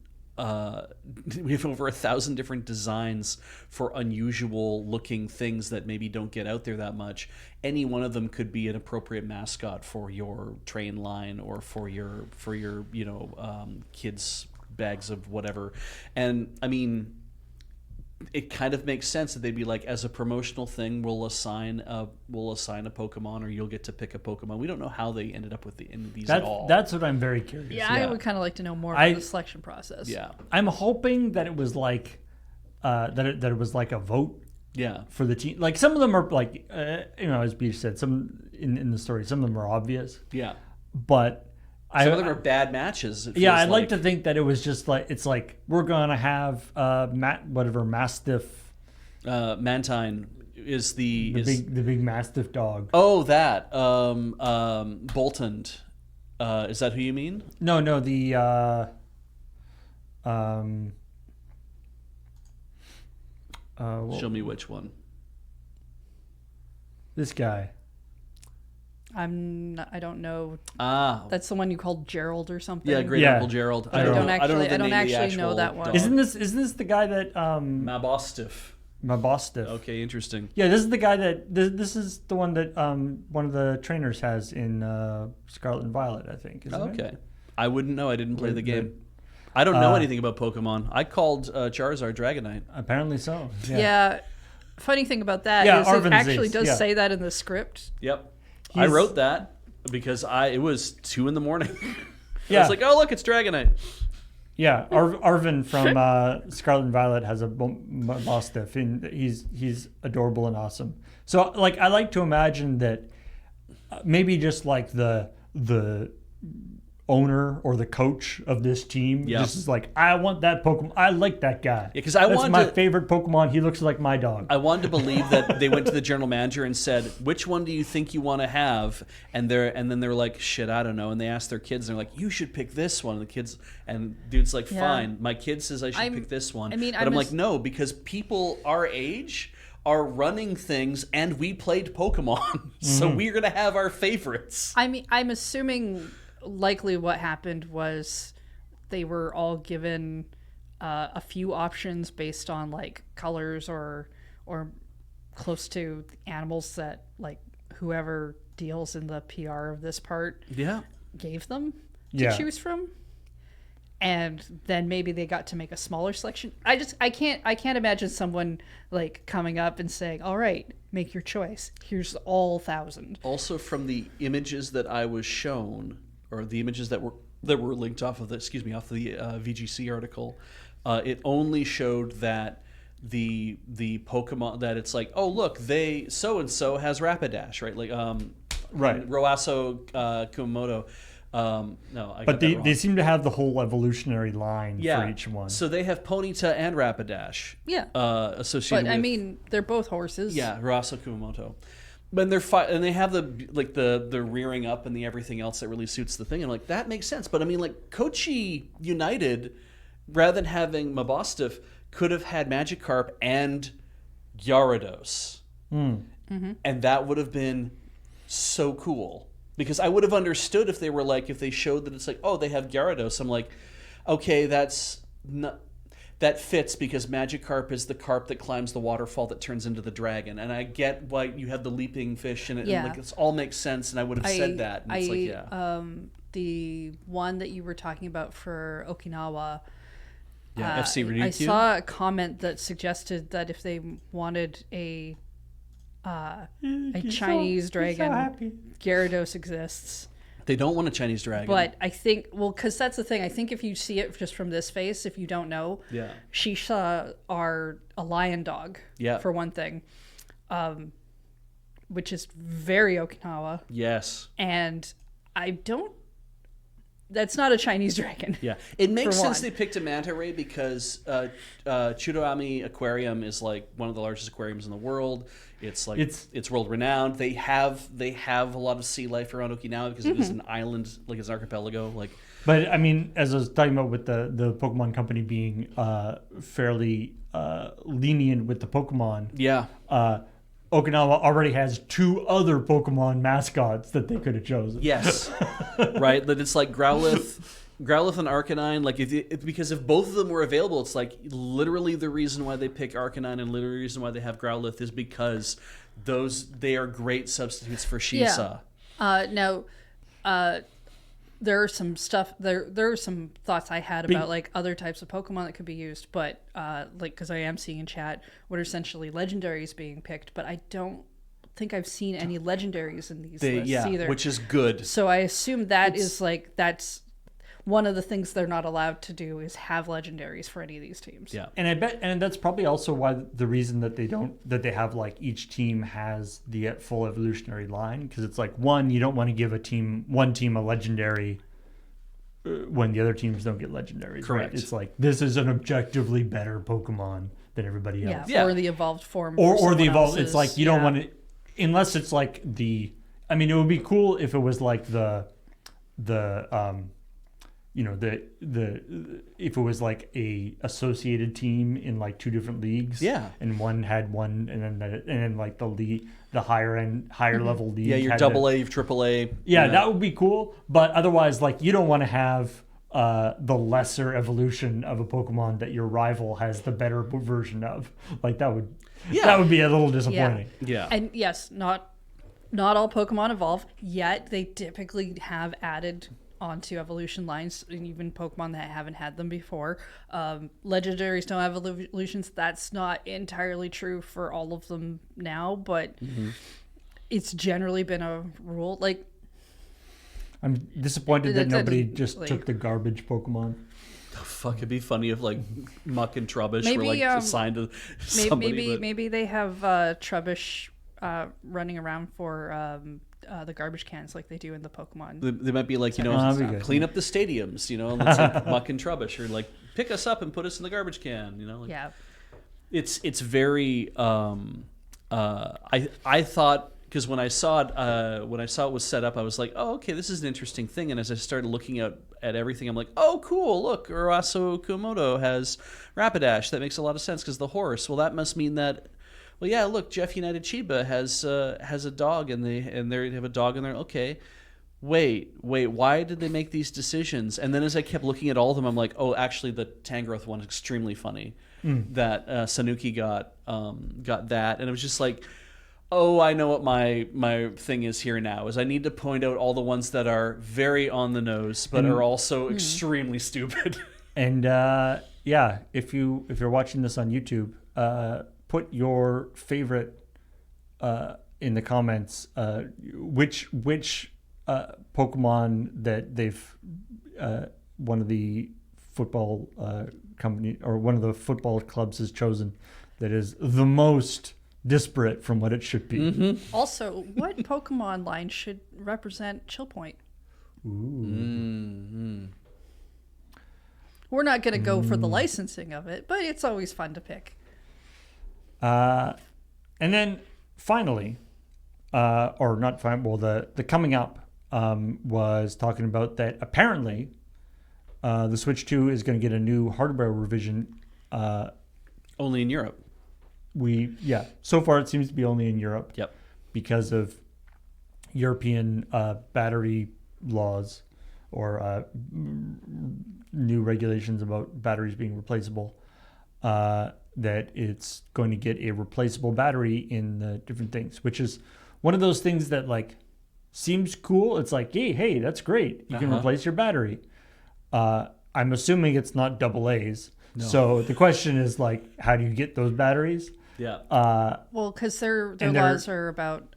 designs for unusual looking things that maybe don't get out there that much. Any one of them could be an appropriate mascot for your train line or for your kids' bags of whatever. And I mean, it kind of makes sense that they'd be as a promotional thing, we'll assign a Pokemon, or you'll get to pick a Pokemon. We don't know how they ended up with these at all. That's what I'm very curious. Yeah, I would kind of like to know more about the selection process. Yeah, I'm hoping that it was that it was a vote. Yeah, for the team. Some of them are as Beach said, some in the story, some of them are obvious. Yeah, but some of them are bad matches. I'd like to think that it was just we're gonna have Mastiff. Mantine is the big Mastiff dog. Oh, that Bolton. Is that who you mean? No, the show me which one. This guy. I don't know. Ah, that's the one you called Gerald or something. Yeah, Great Uncle Gerald. I don't actually know that one. Isn't this the guy that Mabostiff? Okay, interesting. Yeah, this is the guy that this is the one that one of the trainers has in Scarlet and Violet, I think. Isn't it? I wouldn't know. I didn't play the game. I don't know anything about Pokemon. I called Charizard Dragonite. Apparently so. Yeah. Funny thing about that is it actually does say that in the script. Yep. I wrote that because it was 2 a.m. Yeah. I was like, oh, look, it's Dragonite. Yeah, Arvin from Scarlet and Violet has a Mastiff, and he's adorable and awesome. So, I like to imagine that maybe just the owner or the coach of this team just is I want that Pokemon. I like that guy. Yeah, because that's my favorite Pokemon. He looks like my dog. I wanted to believe that they went to the general manager and said, "Which one do you think you want to have?" And then they're like, "Shit, I don't know." And they asked their kids, and they're like, "You should pick this one." And the kids and dude's like, "Fine, my kid says I should pick this one." But I'm like, "No, because people our age are running things, and we played Pokemon, so we're gonna have our favorites." I mean, I'm assuming. Likely what happened was they were all given a few options based on colors or close to animals that whoever deals in the PR of this part gave them to choose from. and then maybe they got to make a smaller selection. I can't imagine someone like coming up and saying, all right, make your choice, here's all 1,000. Also, from the images that I was shown, or the images that were linked off of the VGC article, it only showed that the Pokemon, that it's like, oh look, they so and so has Rapidash, right? Like Right. Roasso Kumamoto. No, I But got that wrong. they seem to have the whole evolutionary line Yeah. for each one. So they have Ponyta and Rapidash. Yeah. Associated But with, I mean, they're both horses. yeah, Roasso Kumamoto. But and they have the rearing up and the everything else that really suits the thing. And like, that makes sense. But I mean, like, Kochi United, rather than having Mabosstiff, could have had Magikarp and Gyarados. Mm-hmm. And that would have been so cool. Because I would have understood if they were like, if they showed that it's like, oh, they have Gyarados. I'm like, okay, that fits because Magikarp is the carp that climbs the waterfall that turns into the dragon. And I get why you have the leaping fish and Yeah. like, it all makes sense. And I would have said that. And it's like, yeah. The one that you were talking about for Okinawa, Yeah, FC Ryukyu. I saw a comment that suggested that if they wanted a Chinese dragon, Gyarados exists. They don't want a Chinese dragon. But I think, well, because that's the thing. I think if you see it just from this face, if you don't know, yeah. Shisha are a lion dog, Yeah. for one thing, which is very Okinawa. Yes. And I don't, that's not a Chinese dragon. Yeah. It makes For sense one. they picked a manta ray because Chudoami Aquarium is like one of the largest aquariums in the world. It's like it's world renowned. They have a lot of sea life around Okinawa because it is an island, like it's an archipelago. Like, But I mean, as I was talking about with the Pokemon Company being fairly lenient with the Pokemon, yeah. Okinawa already has 2 other Pokemon mascots that they could have chosen. Yes. Right? That it's like Growlithe and Arcanine. Like, because if both of them were available, it's like literally the reason why they pick Arcanine and literally the reason why they have Growlithe is because they are great substitutes for Shisa. Now, there are some stuff there are some thoughts I had about like other types of Pokemon that could be used, but like, because I am seeing in chat what are essentially legendaries being picked, but I don't think I've seen any legendaries in these lists either, which is good. so I assume that's one of the things they're not allowed to do is have legendaries for any of these teams. Yeah. And I bet, and that's probably also why the reason that they have like each team has the full evolutionary line, because it's like, one, you don't want to give one team a legendary when the other teams don't get legendaries. Correct. Right? It's like, this is an objectively better Pokemon than everybody else. Yeah, or the evolved form, or the evolved. else's. It's like you don't want to, unless it's like the. I mean, it would be cool if it was like the if it was like a associated team in like 2 different leagues. Yeah. And one had one, and then like the higher level league. Yeah, your had AA, your AAA. Yeah, that would be cool. But otherwise, like, you don't want to have the lesser evolution of a Pokemon that your rival has the better version of. Like, that would be a little disappointing. Yeah. And yes, not all Pokemon evolve, yet they typically have added onto evolution lines, and even Pokemon that haven't had them before. Legendaries don't have evolutions. That's not entirely true for all of them now, but it's generally been a rule. Like, I'm disappointed that nobody just took the garbage Pokemon. Fuck, it'd be funny if like Muck and Trubbish were like assigned to somebody. Maybe they have Trubbish running around for the garbage cans like they do in the Pokemon. They might be like, clean up the stadiums, and let's like Muck and Trubbish, or like pick us up and put us in the garbage can, like, yeah. It's very I thought, because when I saw it was set up, I was like, oh, okay, this is an interesting thing. And as I started looking at everything, I'm like, oh, cool, look, Uraso Kumamoto has Rapidash. That makes a lot of sense because the horse. Well, that must mean that, well, yeah, look, Jeff United Chiba has a dog, and they have a dog in there. Okay, wait, why did they make these decisions? And then as I kept looking at all of them, I'm like, oh, actually, the Tangrowth one is extremely funny. That Sanuki got that, and it was just like, Oh, I know what my thing is here now. Is I need to point out all the ones that are very on the nose, but are also extremely stupid. And if you're watching this on YouTube, put your favorite in the comments. Which Pokemon that they've one of the football company or one of the football clubs has chosen that is the most disparate from what it should be. Mm-hmm. Also, what Pokemon line should represent ChillPoint? Mm-hmm. We're not going to go for the licensing of it, but it's always fun to pick. And then finally, or not finally, well, the coming up was talking about that apparently the Switch 2 is going to get a new hardware revision. Only in Europe. So far it seems to be only in Europe. Yep. Because of European battery laws or new regulations about batteries being replaceable, that it's going to get a replaceable battery in the different things, which is one of those things that like seems cool. It's like, hey, that's great. You can replace your battery. I'm assuming it's not AA's. No. So the question is like, how do you get those batteries? Yeah. Well, because their laws are about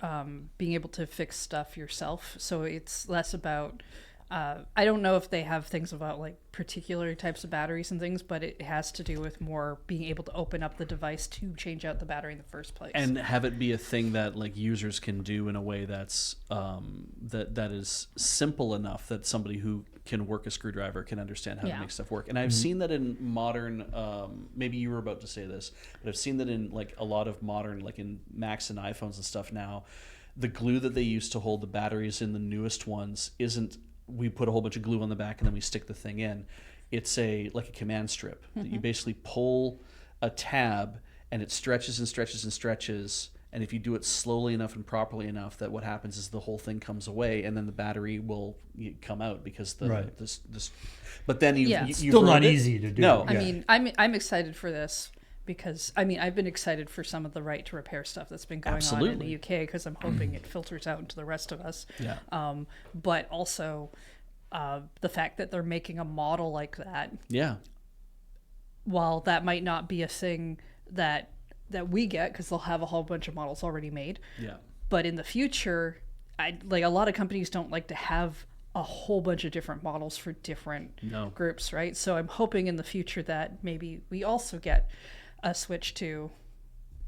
being able to fix stuff yourself. So it's less about, I don't know if they have things about like particular types of batteries and things, but it has to do with more being able to open up the device to change out the battery in the first place. And have it be a thing that like users can do in a way that's that is simple enough that somebody who can work a screwdriver can understand how to make stuff work. And I've seen that in modern, maybe you were about to say this, but I've seen that in like a lot of modern, like in Macs and iPhones and stuff now, the glue that they use to hold the batteries in the newest ones isn't, we put a whole bunch of glue on the back and then we stick the thing in. It's like a command strip that you basically pull a tab and it stretches and stretches and stretches. And if you do it slowly enough and properly enough, that what happens is the whole thing comes away, and then the battery will come out because this. But then you still not easy to do. No, I mean, I'm excited for this because I mean I've been excited for some of the right to repair stuff that's been going on in the UK because I'm hoping it filters out into the rest of us. Yeah. But also the fact that they're making a model like that. Yeah. While that might not be a thing that we get because they'll have a whole bunch of models already made. Yeah. But in the future, like a lot of companies don't like to have a whole bunch of different models for different groups, right? So I'm hoping in the future that maybe we also get a Switch 2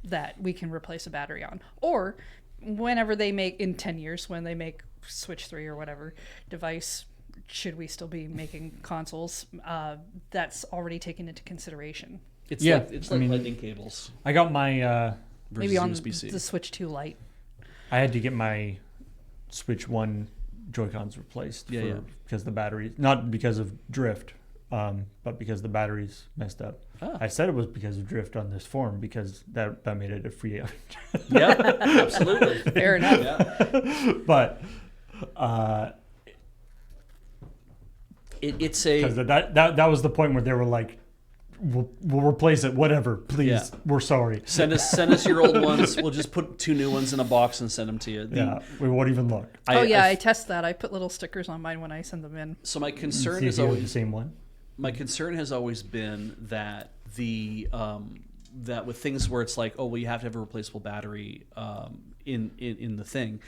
that we can replace a battery on. Or whenever they make, in 10 years, when they make Switch 3 or whatever device, should we still be making consoles, that's already taken into consideration. It's like lightning cables. I got my maybe on USB-C. the Switch 2 Lite. I had to get my Switch 1 Joy-Cons replaced because the battery, not because of drift, but because the battery's messed up. I said it was because of drift on this form because that made it a free out. Yeah, absolutely. Fair enough. Yeah. But it's a because that was the point where they were like, we'll replace it, whatever, please. Yeah. We're sorry. Send us your old ones. We'll just put 2 new ones in a box and send them to you. We won't even look. I test that. I put little stickers on mine when I send them in. So my concern See is if you have always the same one. My concern has always been that that with things where it's like, oh well, you have to have a replaceable battery in the thing.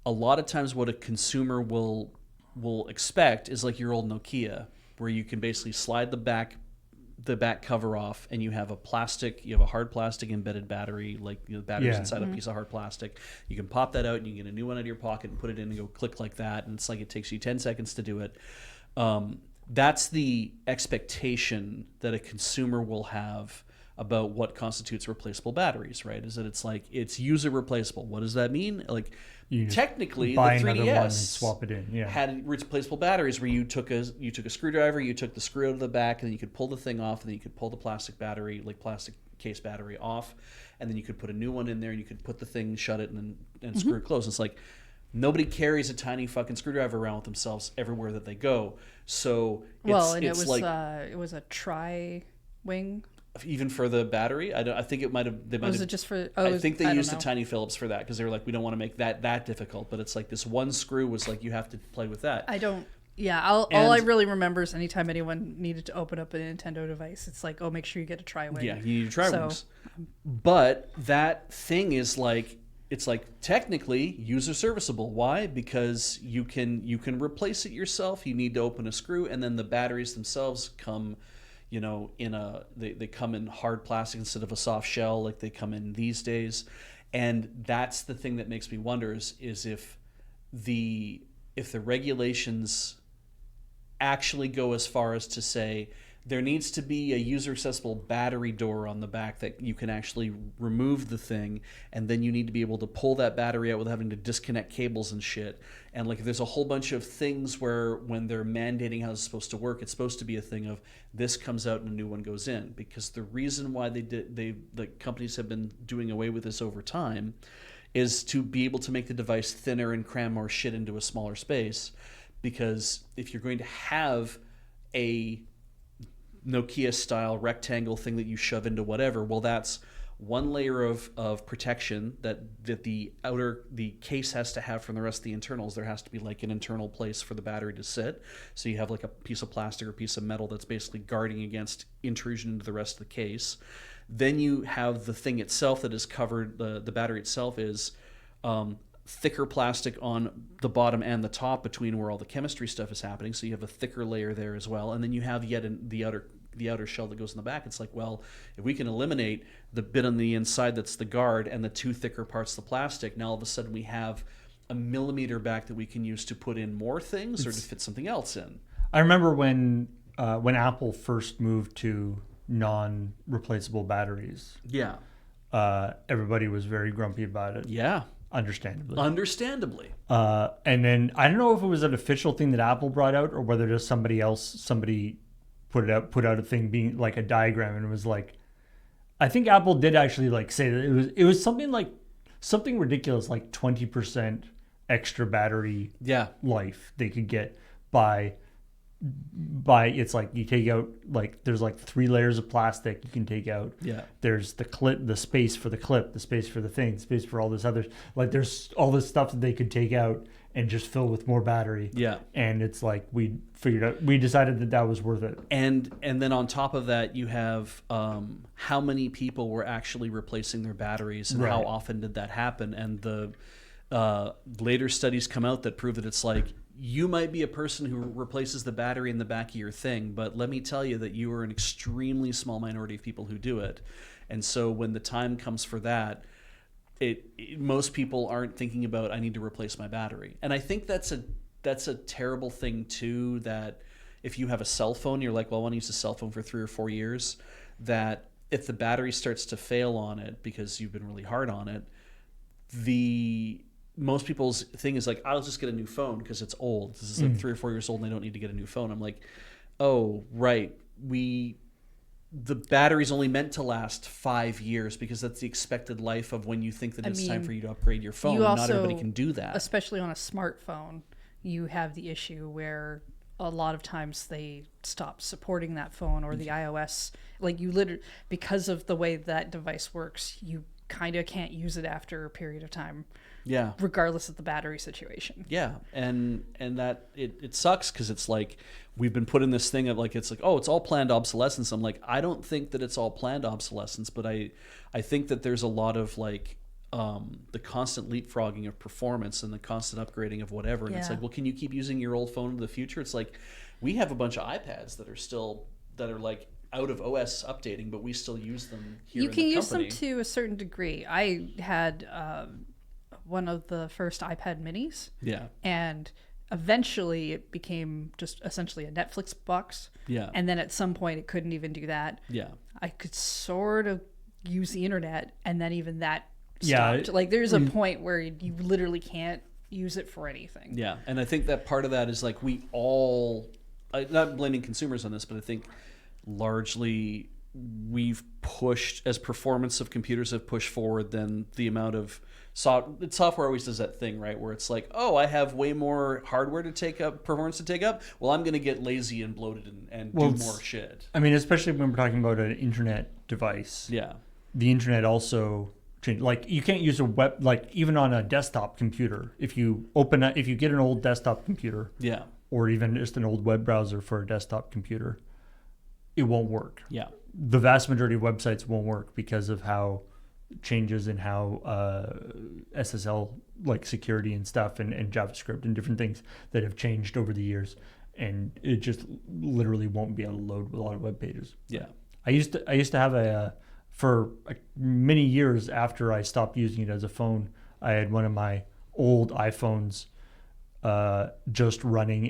A lot of times, what a consumer will expect is like your old Nokia, where you can basically slide the back cover off and you have a hard plastic embedded battery, like the battery's inside a piece of hard plastic. You can pop that out and you can get a new one out of your pocket and put it in and go click like that, and it's like it takes you 10 seconds to do it. That's the expectation that a consumer will have about what constitutes replaceable batteries, right? Is that it's user replaceable. What does that mean? Like technically the 3DS and swap it in. had replaceable batteries where you took a screwdriver, you took the screw out of the back, and then you could pull the thing off, and then you could pull the plastic case battery off, and then you could put a new one in there, and you could put the thing, shut it, and screw it closed. It's like nobody carries a tiny fucking screwdriver around with themselves everywhere that they go. So it was a tri-wing. even for the battery. I think it might have. They might Was have, it just for? I think they used don't a know. tiny Phillips for that because they were like, we don't want to make that difficult. But it's like this one screw was like you have to play with that. I don't. Yeah, all I really remember is anytime anyone needed to open up a Nintendo device, it's like, oh, make sure you get a tri-wing. Yeah, you need to try wings. But that thing is like, it's like technically user serviceable. Why? Because you can replace it yourself. You need to open a screw, and then the batteries themselves come, in they come in hard plastic instead of a soft shell like they come in these days. And that's the thing that makes me wonder is if the regulations actually go as far as to say there needs to be a user accessible battery door on the back that you can actually remove the thing, and then you need to be able to pull that battery out without having to disconnect cables and shit. And like there's a whole bunch of things where when they're mandating how it's supposed to work, it's supposed to be a thing of this comes out and a new one goes in. Because the reason why the companies have been doing away with this over time is to be able to make the device thinner and cram more shit into a smaller space. Because if you're going to have a Nokia style rectangle thing that you shove into whatever, well, that's one layer of protection that the case has to have from the rest of the internals. There has to be like an internal place for the battery to sit, so you have like a piece of plastic or piece of metal that's basically guarding against intrusion into the rest of the case. Then you have the thing itself that is covered, the battery itself is thicker plastic on the bottom and the top between where all the chemistry stuff is happening, so you have a thicker layer there as well. And then you have the outer shell that goes in the back. It's like, well, if we can eliminate the bit on the inside that's the guard and the two thicker parts of the plastic, now all of a sudden we have a millimeter back that we can use to put in more things or to fit something else in. I remember when Apple first moved to non-replaceable batteries. Yeah. Everybody was very grumpy about it. Yeah. Understandably. And then I don't know if it was an official thing that Apple brought out or whether just somebody put out a thing being like a diagram, and it was like, I think Apple did actually like say that it was something ridiculous like 20% extra battery life they could get by it's like you take out like there's like 3 layers of plastic you can take out. Yeah. There's the clip, the space for the clip, the space for the thing, the space for all this other, like there's all this stuff that they could take out and just fill with more battery. Yeah. And it's like we decided that was worth it. And then on top of that you have how many people were actually replacing their batteries and how often did that happen. And the later studies come out that prove that it's like you might be a person who replaces the battery in the back of your thing, but let me tell you that you are an extremely small minority of people who do it. And so when the time comes for that, most people aren't thinking about, I need to replace my battery. And I think that's a terrible thing too, that if you have a cell phone, you're like, well, I want to use a cell phone for 3 or 4 years, that if the battery starts to fail on it because you've been really hard on it, most people's thing is like, I'll just get a new phone because it's old. This is like 3 or 4 years old and I don't need to get a new phone. I'm like, oh, right. The battery's only meant to last 5 years because that's the expected life of when you think that it's time for you to upgrade your phone. Not everybody can do that. Especially on a smartphone, you have the issue where a lot of times they stop supporting that phone or the iOS. Like you literally, because of the way that device works, you kind of can't use it after a period of time. Yeah. Regardless of the battery situation. Yeah. And that it sucks because it's like we've been put in this thing of like, it's like, oh, it's all planned obsolescence. I'm like, I don't think that it's all planned obsolescence, but I think that there's a lot of like the constant leapfrogging of performance and the constant upgrading of whatever. And it's like, well, can you keep using your old phone in the future? It's like we have a bunch of iPads that are like out of OS updating, but we still use them here in the company. You can use them to a certain degree. I had one of the first iPad minis. Yeah. And eventually it became just essentially a Netflix box. Yeah. And then at some point it couldn't even do that. Yeah. I could sort of use the internet, and then even that stopped. Like there's a point where you literally can't use it for anything. Yeah. And I think that part of that is like we all, I'm not blaming consumers on this, but I think largely we've pushed, as performance of computers have pushed forward, than the amount of software always does that thing, right? Where it's like, oh, I have way more hardware to take up, performance to take up. Well, I'm going to get lazy and bloated and do more shit. I mean, especially when we're talking about an internet device, Yeah. the internet also changed. Like you can't use a web, like even on a desktop computer. If you get an old desktop computer, Yeah. or even just an old web browser for a desktop computer, it won't work. Yeah. The vast majority of websites won't work because of how changes in how SSL like security and stuff and JavaScript and different things that have changed over the years, and it just literally won't be able to load a lot of web pages. Yeah. I used to have for many years after I stopped using it as a phone, I had one of my old iPhones just running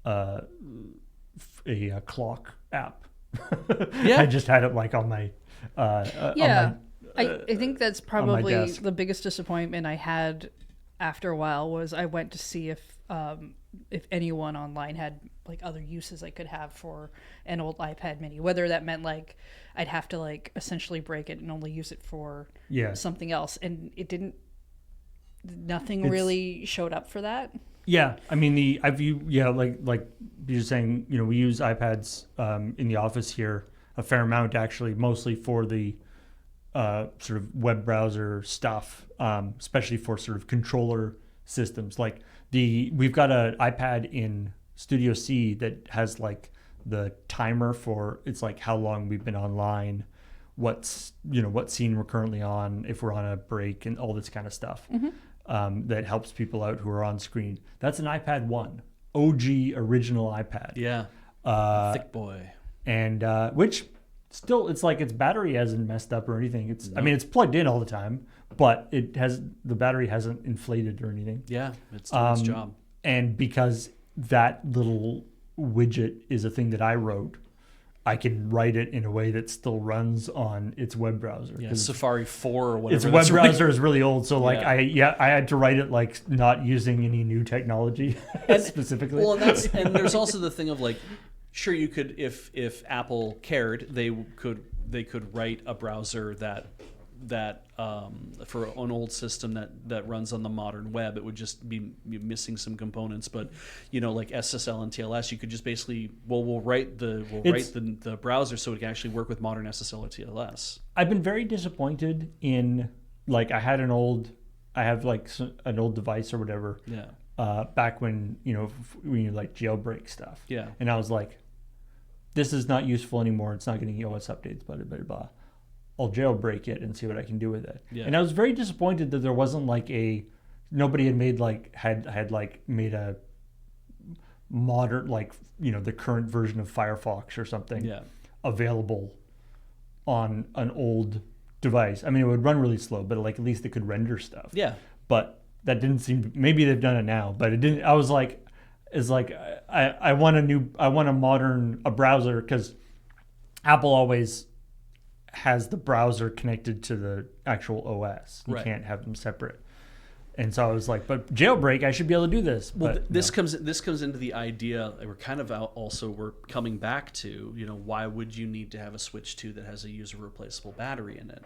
a clock app. Yeah. I just had it like on my Yeah. I think that's probably desk. the biggest disappointment I had after a while was I went to see if anyone online had like other uses I could have for an old iPad mini, whether that meant like I'd have to like essentially break it and only use it for something else. And it didn't, nothing really showed up for that. Yeah, I mean like you're saying, we use iPads in the office here a fair amount, actually, mostly for the sort of web browser stuff, especially for sort of controller systems. Like we've got an iPad in Studio C that has like the timer for, it's like how long we've been online, what scene we're currently on, if we're on a break, and all this kind of stuff. That helps people out who are on screen. That's an iPad 1, OG original iPad. Yeah. Thick boy. And which still, it's like its battery hasn't messed up or anything. I mean, it's plugged in all the time, but the battery hasn't inflated or anything. Yeah, it's doing its job. And because that little widget is a thing that I wrote, I can write it in a way that still runs on its web browser. Yeah, Safari 4 or whatever. Its web browser is really old, so like Yeah. I had to write it like not using any new technology specifically. Well, and there's also the thing of like, sure, you could, if Apple cared, they could write a browser that for an old system that runs on the modern web, it would just be missing some components. But like SSL and TLS, you could just basically we'll write the browser so it can actually work with modern SSL or TLS. I've been very disappointed in, like, I have like an old device or whatever. Yeah. Back when when you like jailbreak stuff. Yeah. And I was like, this is not useful anymore. It's not getting OS updates. Blah blah blah blah. I'll jailbreak it and see what I can do with it. Yeah. And I was very disappointed that there wasn't like nobody had made made a modern, like, the current version of Firefox or something available on an old device. I mean, it would run really slow, but like at least it could render stuff. Yeah. But that didn't seem, maybe they've done it now, but it didn't. I was like, I want a browser, because Apple always has the browser connected to the actual OS. You can't have them separate. And so I was like, but jailbreak, I should be able to do this. Well, but this comes into the idea that we're coming back to, why would you need to have a Switch 2 that has a user replaceable battery in it?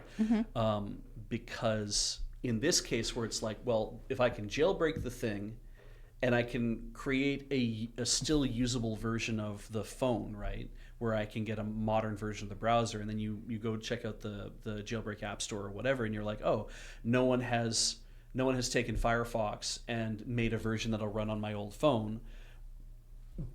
Because in this case where it's like, well, if I can jailbreak the thing and I can create a still usable version of the phone, right, where I can get a modern version of the browser, and then you go check out the jailbreak app store or whatever, and you're like, oh, no one has taken Firefox and made a version that'll run on my old phone,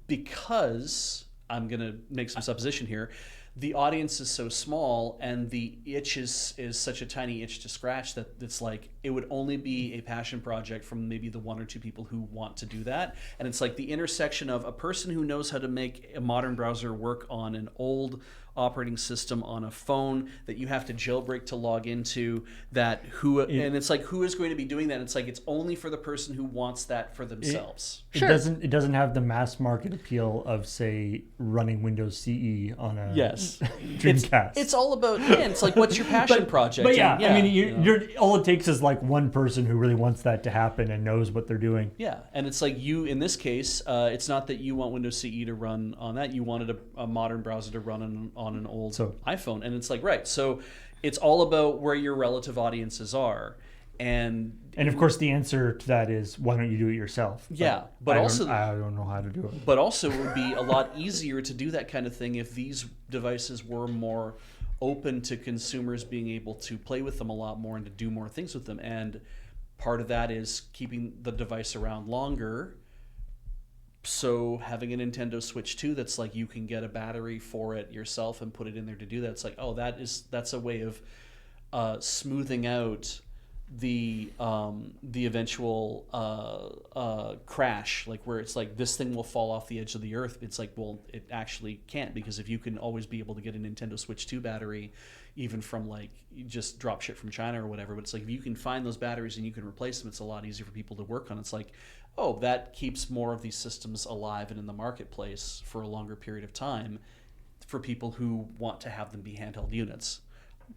because I'm gonna make some supposition here. The audience is so small, and the itch is such a tiny itch to scratch that it's like it would only be a passion project from maybe the one or two people who want to do that. And it's like the intersection of a person who knows how to make a modern browser work on an old operating system on a phone that you have to jailbreak to log into, and it's like, who is going to be doing that? And it's like, it's only for the person who wants that for themselves. It doesn't have the mass market appeal of, say, running Windows CE on a Dreamcast. It's all about, it's like, what's your passion project? But I mean, you're all it takes is like one person who really wants that to happen and knows what they're doing. Yeah, and it's like, you, in this case, it's not that you want Windows CE to run on that. You wanted a modern browser to run on an old iPhone, and it's like, right, so it's all about where your relative audiences are, and of course the answer to that is, why don't you do it yourself? But I don't know how to do it. But also, it would be a lot easier to do that kind of thing if these devices were more open to consumers being able to play with them a lot more and to do more things with them. And part of that is keeping the device around longer. So having a Nintendo Switch 2 that's like you can get a battery for it yourself and put it in there to do that. It's like, oh, that's a way of smoothing out the eventual crash, like where it's like this thing will fall off the edge of the earth. It's like, well, it actually can't, because if you can always be able to get a Nintendo Switch 2 battery, even from like just drop ship from China or whatever, but it's like if you can find those batteries and you can replace them, it's a lot easier for people to work on. It's like, oh, that keeps more of these systems alive and in the marketplace for a longer period of time for people who want to have them be handheld units.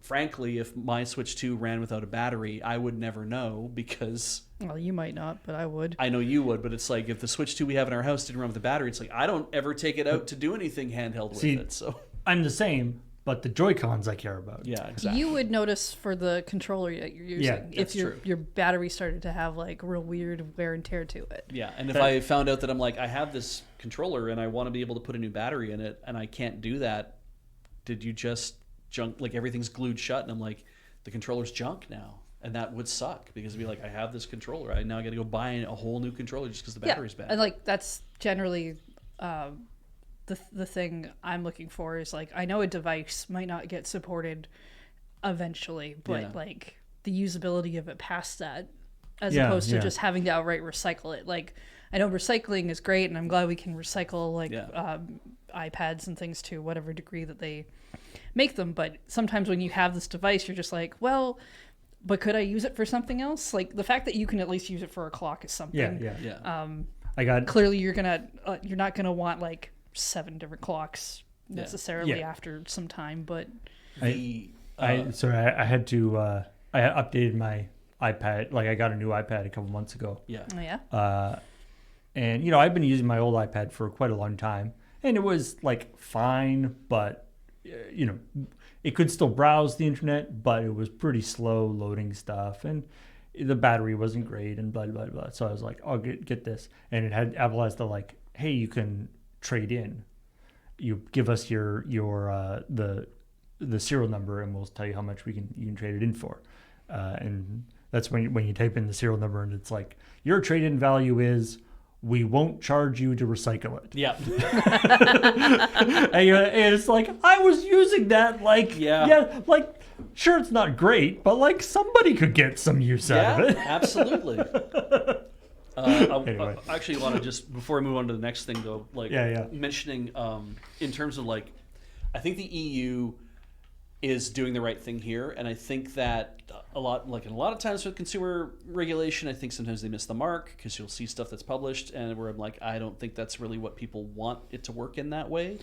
Frankly, if my Switch 2 ran without a battery, I would never know, because... Well, you might not, but I would. I know you would, but it's like if the Switch 2 we have in our house didn't run with a battery, it's like I don't ever take it out to do anything handheld with it. So I'm the same, but the Joy-Cons I care about. yeah, exactly. You would notice for the controller that you're using that's if your true. your battery started to have like real weird wear and tear to it. Yeah, and if I found out that I'm like, I have this controller and I want to be able to put a new battery in it and I can't do that, did you just junk, like everything's glued shut, and I'm like, the controller's junk now, and that would suck, because it'd be like, I have this controller, I now got to go buy a whole new controller just because the battery's bad. And like that's generally the thing I'm looking for is like, I know a device might not get supported eventually, but like the usability of it past that, as opposed to just having to outright recycle it. Like, I know recycling is great, and I'm glad we can recycle like iPads and things to whatever degree that they make them, but sometimes when you have this device, you're just like, well, but could I use it for something else? Like the fact that you can at least use it for a clock is something. I got clearly you're not gonna want like 7 different clocks necessarily after some time, but I had to I updated my iPad. Like I got a new iPad a couple months ago. And you know, I've been using my old iPad for quite a long time, and it was like fine, but you know, it could still browse the internet, but it was pretty slow loading stuff, and the battery wasn't great, and blah blah blah. So I was like, I'll get this, and it had Apple has the like, hey, you can trade in. You give us your the serial number, and we'll tell you how much you can trade it in for. And that's when you type in the serial number, and it's like, your trade-in value is, we won't charge you to recycle it. Yeah. And it's like, I was using that, like, like, sure, it's not great, but like somebody could get some use out of it. Absolutely. Anyway. I actually want to just, before I move on to the next thing though, like mentioning in terms of like, I think the EU is doing the right thing here, and I think that a lot of times with consumer regulation, I think sometimes they miss the mark, because you'll see stuff that's published and where I'm like, I don't think that's really what people want it to work in that way.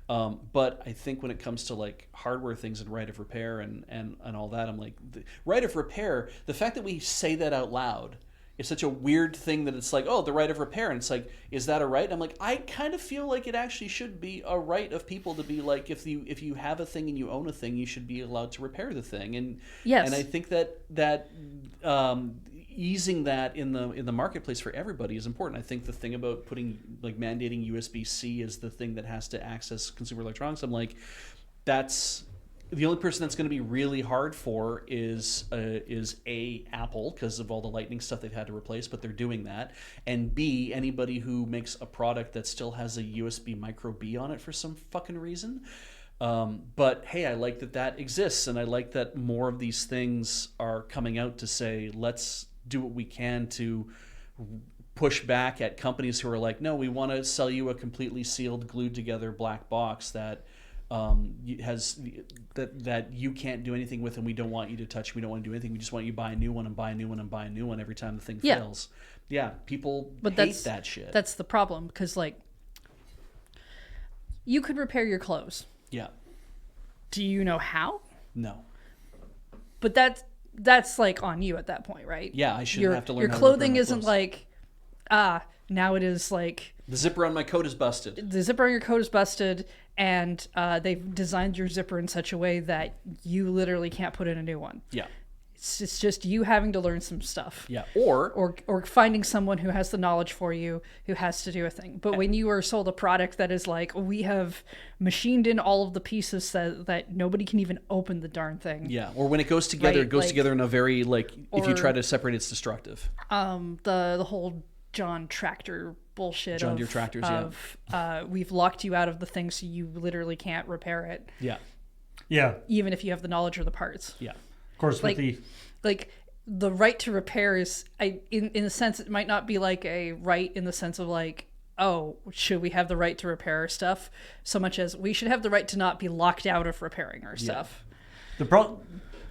But I think when it comes to like hardware things and right of repair and all that, I'm like, the right of repair, the fact that we say that out loud, it's such a weird thing that it's like, oh, the right of repair, and it's like, is that a right? And I'm like, I kind of feel like it actually should be a right of people to be like, if you have a thing and you own a thing, you should be allowed to repair the thing. And and I think that easing that in the marketplace for everybody is important. I think the thing about mandating USB-C as the thing that has to access consumer electronics, I'm like, that's the only person that's going to be really hard for is Apple, because of all the Lightning stuff they've had to replace, but they're doing that, and B, anybody who makes a product that still has a USB micro B on it for some fucking reason. But hey, I like that exists, and I like that more of these things are coming out to say, let's do what we can to push back at companies who are like, no, we want to sell you a completely sealed, glued together black box that has that you can't do anything with, and we don't want you to touch. We don't want to do anything. We just want you to buy a new one and buy a new one and buy a new one every time the thing fails. Yeah, people hate that shit. That's the problem, because like, you could repair your clothes. Yeah. Do you know how? No. But that's like on you at that point, right? Yeah, I shouldn't have to learn. Your how clothing to isn't like, now it is like, the zipper on my coat is busted. The zipper on your coat is busted, and they've designed your zipper in such a way that you literally can't put in a new one. Yeah. It's just you having to learn some stuff. Yeah. Or finding someone who has the knowledge for you, who has to do a thing. But when you are sold a product that is like, we have machined in all of the pieces that nobody can even open the darn thing. Yeah. Or when it goes together, Right, it goes like- together in a very, like, if you Or- try to separate, it's destructive. The whole John Tractor bullshit John Deere tractors, we've locked you out of the thing so you literally can't repair it, Yeah. Yeah. even if you have the knowledge or the parts. Yeah. Of course, Like- with Like the right to repair is, in a sense, it might not be like a right in the sense of like, oh, should we have the right to repair our stuff, so much as we should have the right to not be locked out of repairing our stuff. the problem,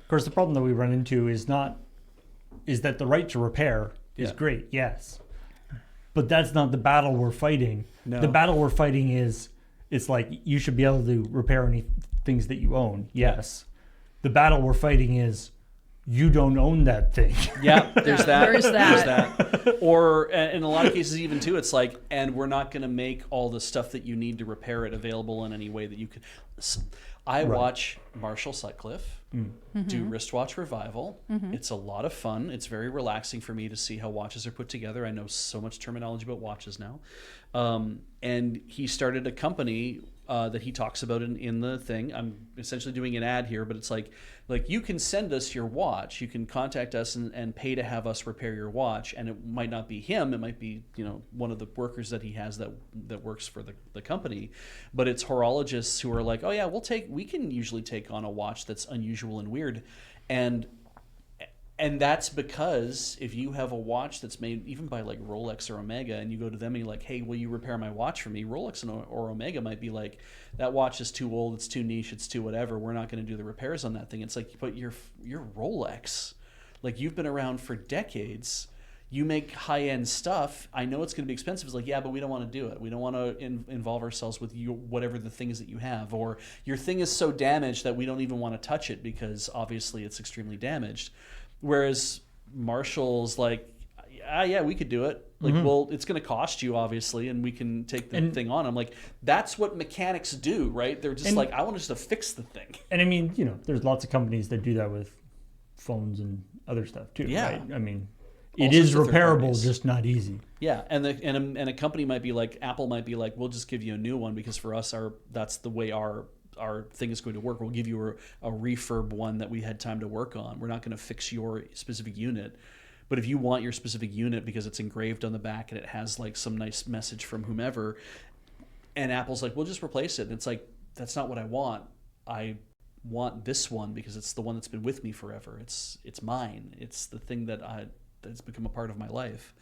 of course, the problem that we run into is that the right to repair is great, yes, but that's not the battle we're fighting. No. The battle we're fighting is, it's like you should be able to repair any things that you own. Yes. The battle we're fighting is you don't own that thing. Yeah, there's that. There's that. There's that. Or in a lot of cases, even too, it's like, and we're not going to make all the stuff that you need to repair it available in any way that you could. I watch Marshall Sutcliffe do Wristwatch Revival. It's a lot of fun. It's very relaxing for me to see how watches are put together. I know so much terminology about watches now. And he started a company that he talks about in the thing. I'm essentially doing an ad here, but it's like you can send us your watch. You can contact us and pay to have us repair your watch. And it might not be him. It might be, one of the workers that he has that works for the company. But it's horologists who are like, oh yeah, we can usually take on a watch that's unusual and weird. And that's because if you have a watch that's made even by like Rolex or Omega, and you go to them and you're like, hey, will you repair my watch for me? Rolex or Omega might be like, that watch is too old, it's too niche, it's too whatever. We're not going to do the repairs on that thing. It's like, but you're Rolex. Like, you've been around for decades. You make high-end stuff. I know it's going to be expensive. It's like, yeah, but we don't want to do it. We don't want to involve ourselves with whatever the thing is that you have. Or your thing is so damaged that we don't even want to touch it because obviously it's extremely damaged. Whereas Marshall's like, yeah, we could do it. Like, well, it's going to cost you, obviously, and we can take the thing on. I'm like, that's what mechanics do, right? They're just like, I want us to fix the thing. And I mean, there's lots of companies that do that with phones and other stuff too, Yeah. right? I mean, All it is sorts of third repairable, parties. just not easy. Yeah, and a company might be like, Apple might be like, we'll just give you a new one because for us, that's the way our thing is going to work. We'll give you a refurb one that we had time to work on. We're not going to fix your specific unit. But if you want your specific unit because it's engraved on the back and it has like some nice message from whomever, and Apple's like, we'll just replace it. And it's like, that's not what I want. I want this one because it's the one that's been with me forever. It's mine. It's the thing that's become a part of my life.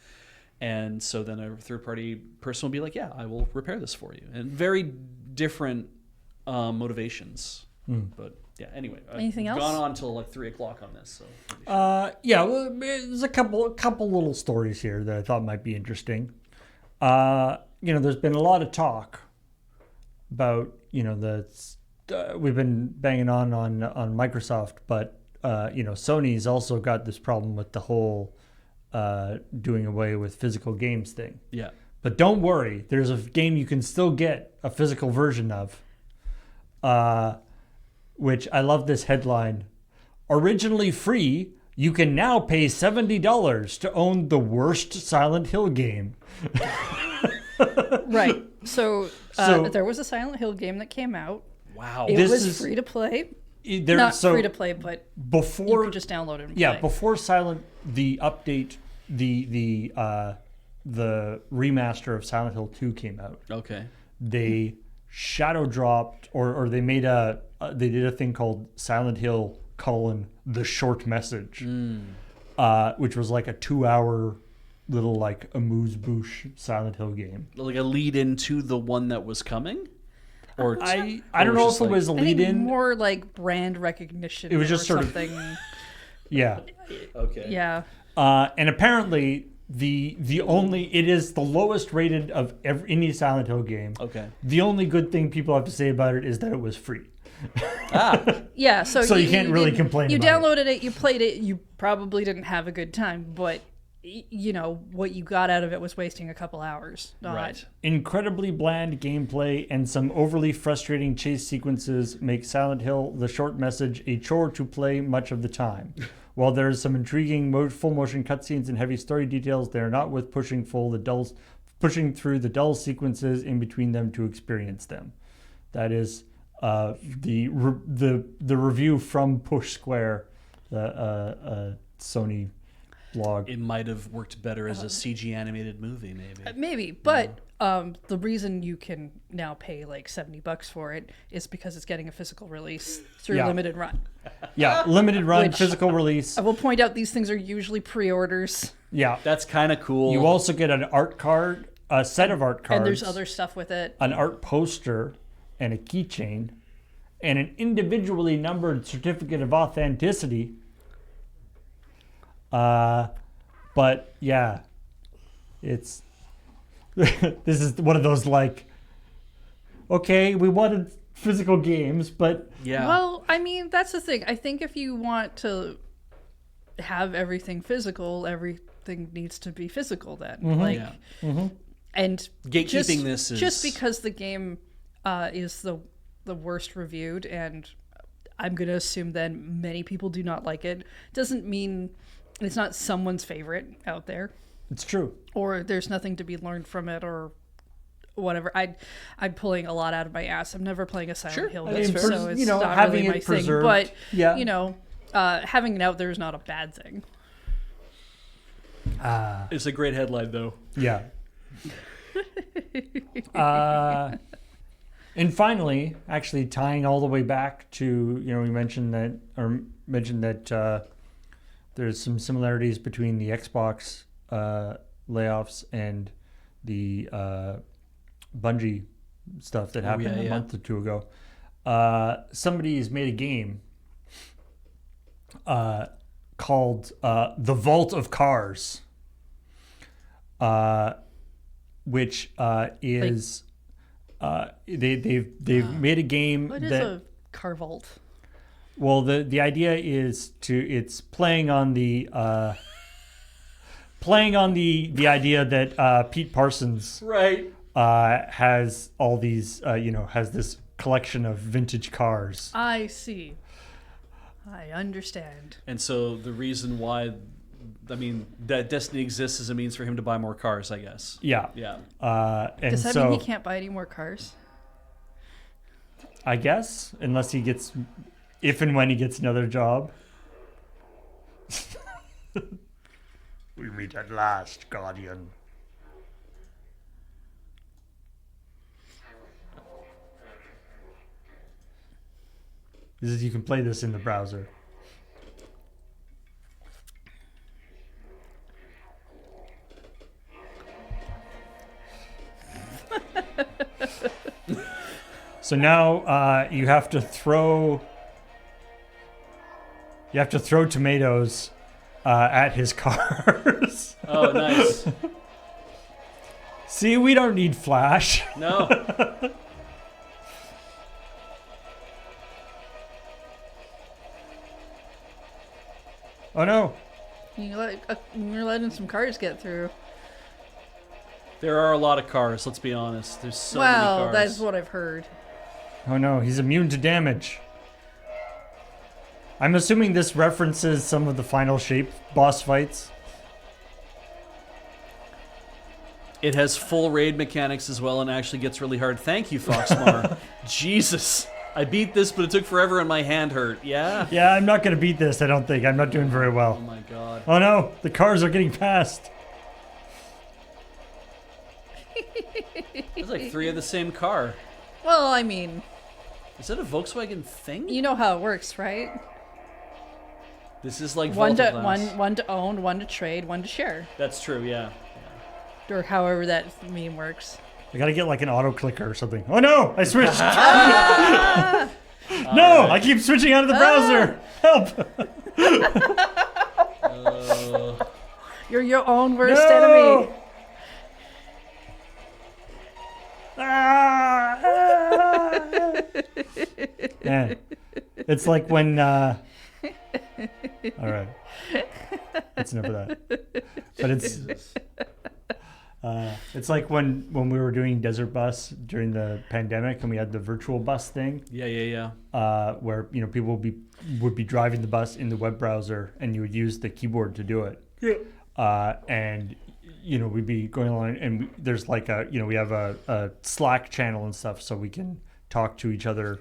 And so then a third-party person will be like, yeah, I will repair this for you. And very different motivations. But yeah, anyway. Anything I've else? gone on till like 3 o'clock on this. So Yeah, well, there's a couple little stories here that I thought might be interesting. There's been a lot of talk about, we've been banging on Microsoft, but Sony's also got this problem with the whole doing away with physical games thing. yeah. But don't worry, there's a game you can still get a physical version of. Which I love this headline. Originally free, you can now pay $70 to own the worst Silent Hill game. Right. So So- there was a Silent Hill game that came out. Wow. It This was is- free to play. Not Free to play, but you before could just download it and yeah, play. before the update, the remaster of Silent Hill 2 came out. Okay. They shadow dropped or they made they did a thing called Silent Hill: The Short Message, which was like a 2-hour little like amuse-bouche Silent Hill game. Like a lead into the one that was coming? Or I don't know if it was a I think lead in. more like brand recognition. It was just or sort of- something. Yeah. Okay. Yeah. And apparently it is the lowest rated of any Silent Hill game. Okay. The only good thing people have to say about it is that it was free. Yeah, so you can't really complain You about downloaded it, you played it, you probably didn't have a good time, but what you got out of it was wasting a couple hours. Right. Incredibly bland gameplay and some overly frustrating chase sequences make Silent Hill: The Short Message a chore to play much of the time. While there's some intriguing full motion cutscenes and heavy story details, they are not worth pushing through the dull sequences in between them to experience them. That is the review from Push Square, the Sony blog. It might have worked better as a CG animated movie, maybe. Maybe, but the reason you can now pay like $70 for it is because it's getting a physical release through limited run. Yeah, limited run, Which- physical release. I will point out these things are usually pre-orders, Yeah. That's kind of cool. You also get an art card, a set of art cards, and there's other stuff with it. an art poster, and a keychain, and an individually numbered certificate of authenticity. But yeah, it's this is one of those like, okay, we wanted physical games, but Yeah. Well, I mean, that's the thing. I think if you want to have everything physical, everything needs to be physical then. Like, Yeah. and Gatekeeping this is just because the game is the worst reviewed, and I'm going to assume then many people do not like it, doesn't mean it's not someone's favorite out there, it's true. or there's nothing to be learned from it, or whatever. I'm pulling a lot out of my ass. I'm never playing a Silent Hill I game, mean, so it's not having really my it thing. preserved, But yeah. having it out there is not a bad thing. It's a great headline, though. Yeah. And finally, actually tying all the way back to, we mentioned that there's some similarities between the Xbox layoffs and the Bungie stuff that happened a month or two ago. Somebody's made a game called The Vault of Cars, which is they've made a game What is that a car vault? well the idea is it's playing on the idea that Pete Parsons Right. has all these has this collection of vintage cars. I see. I understand. And so the reason why, that Destiny exists as a means for him to buy more cars, I guess. Yeah. Yeah. And Does that so mean he can't buy any more cars? I guess unless he gets, if and when he gets another job. We meet at last, Guardian. You can play this in the browser. So now you have to throw tomatoes at his cars. Oh, nice. See, we don't need Flash. No. Oh no. You're letting some cars get through. There are a lot of cars, let's be honest. There's so many Well, cars. that's what I've heard. Oh no, he's immune to damage. I'm assuming this references some of the Final Shape boss fights. It has full raid mechanics as well and actually gets really hard. Thank you, Foxmar. Jesus. I beat this, but it took forever and my hand hurt. Yeah? Yeah, I'm not going to beat this, I don't think. I'm not doing very Oh well. my god. Oh no, the cars are getting past. There's like 3 of the same car. Well, I mean, Is that a Volkswagen thing? you know how it works, right? This is like One to Voltoglass. one to own, one to trade, one to share, That's true, yeah. or however that meme works. I gotta get like an auto clicker or something. Oh no, I switched. No, I keep switching out of the browser. Help. You're your own worst No! enemy. Yeah. It's like when all right. That's enough of that. But it's It's like when we were doing Desert Bus during the pandemic and we had the virtual bus thing. Yeah. Where people would be driving the bus in the web browser and you would use the keyboard to do it. Yeah. And we'd be going along and there's like we have a Slack channel and stuff so we can talk to each other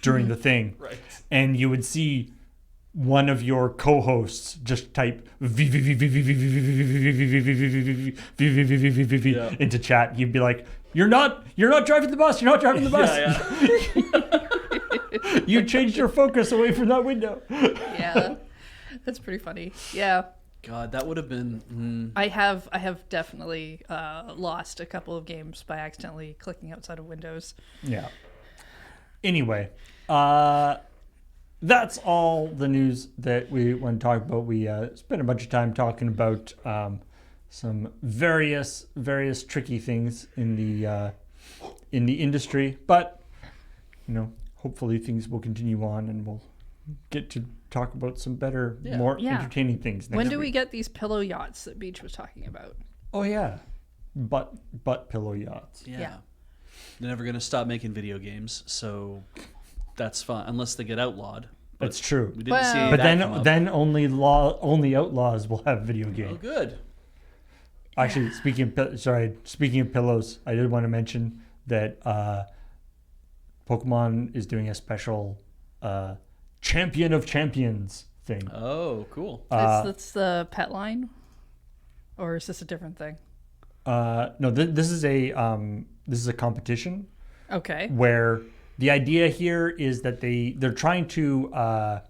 during the thing. Right. And you would see one of your co-hosts just type into chat. You'd be like, "You're not driving the bus. You're not driving the bus. You changed your focus away from that window." Yeah, that's pretty funny. Yeah. God, that would have been. I have definitely lost a couple of games by accidentally clicking outside of Windows. Yeah. Anyway, that's all the news that we want to talk about. We spent a bunch of time talking about some various tricky things in the industry, but hopefully things will continue on and we'll get to talk about some better, more entertaining things next When do week. we get these pillow yachts that Beach was talking about? Oh yeah, butt pillow yachts. Yeah. They're never going to stop making video games, so that's fine unless they get outlawed. But That's true. we didn't see But that come up. then only outlaws will have video games. Oh, good. Actually, speaking of pillows, I did want to mention that Pokemon is doing a special Champion of Champions thing. Oh, cool. That's the pet line, or is this a different thing? No, this is a competition Okay. where the idea here is that they're trying to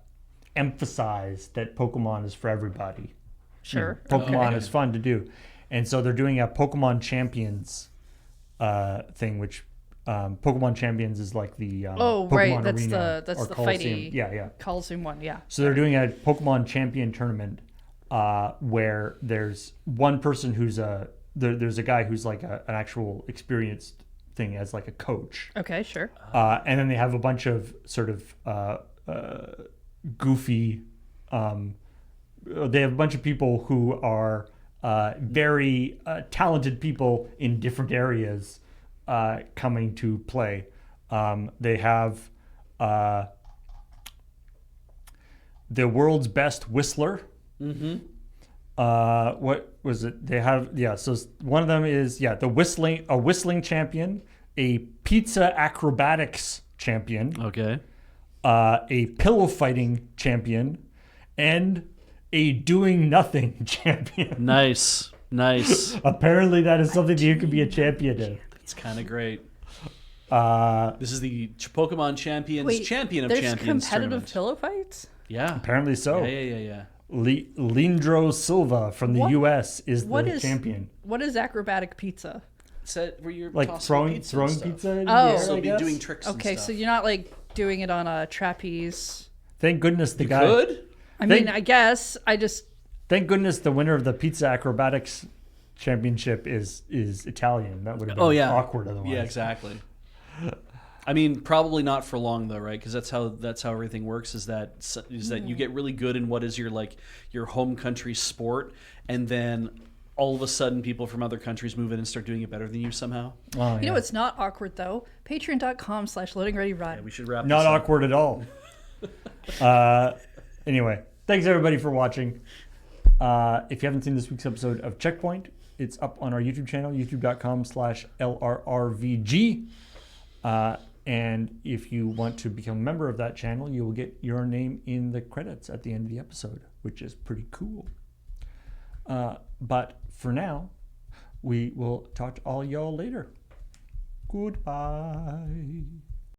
emphasize that Pokemon is for everybody. Sure. Pokemon Okay. is fun to do, and so they're doing a Pokemon Champions thing, which Pokemon Champions is like the Oh, Pokemon right. That's Arena the or Coliseum. fighty. Yeah. Coliseum one. Yeah. So they're doing a Pokemon Champion tournament where there's one person who's there's a guy who's like an actual experienced thing as like a coach. Okay. Sure. And then they have a bunch of sort of goofy. They have a bunch of people who are very talented people in different areas coming to play. They have the world's best whistler. Mm-hmm. What was it? They have So one of them is the whistling champion, a pizza acrobatics champion, Okay. a pillow fighting champion, and a doing nothing champion. Nice. Apparently, that is something that you can be a champion in. It's kind of great. Uh, This is the Pokemon Champions Wait, Champion of there's Champions competitive tournament. pillow fights? Yeah. apparently so. Yeah. Lindro Silva from the What- U.S. is what the is- champion. What is acrobatic pizza? Set where you're Like tossing throwing pizza. pizza in Oh. the air, So I be guess? doing tricks. Okay, and so stuff. you're not like doing it on a trapeze. Thank goodness the You guy. could. I They- mean, I guess I just Thank goodness the winner of the pizza acrobatics championship is Italian. That would have been Oh yeah. awkward otherwise. Yeah, exactly. I mean, probably not for long though, right? Because that's how everything works. Is that you get really good in what is your home country sport, and then all of a sudden people from other countries move in and start doing it better than you somehow. Oh, You know it's not awkward though. Patreon.com/loadingreadyrun. Yeah, we should wrap. Not this up. awkward at all. Anyway, thanks everybody for watching. If you haven't seen this week's episode of ChillPoint, it's up on our YouTube channel, youtube.com/LRRVG. And if you want to become a member of that channel, you will get your name in the credits at the end of the episode, which is pretty cool. But for now, we will talk to all y'all later. Goodbye.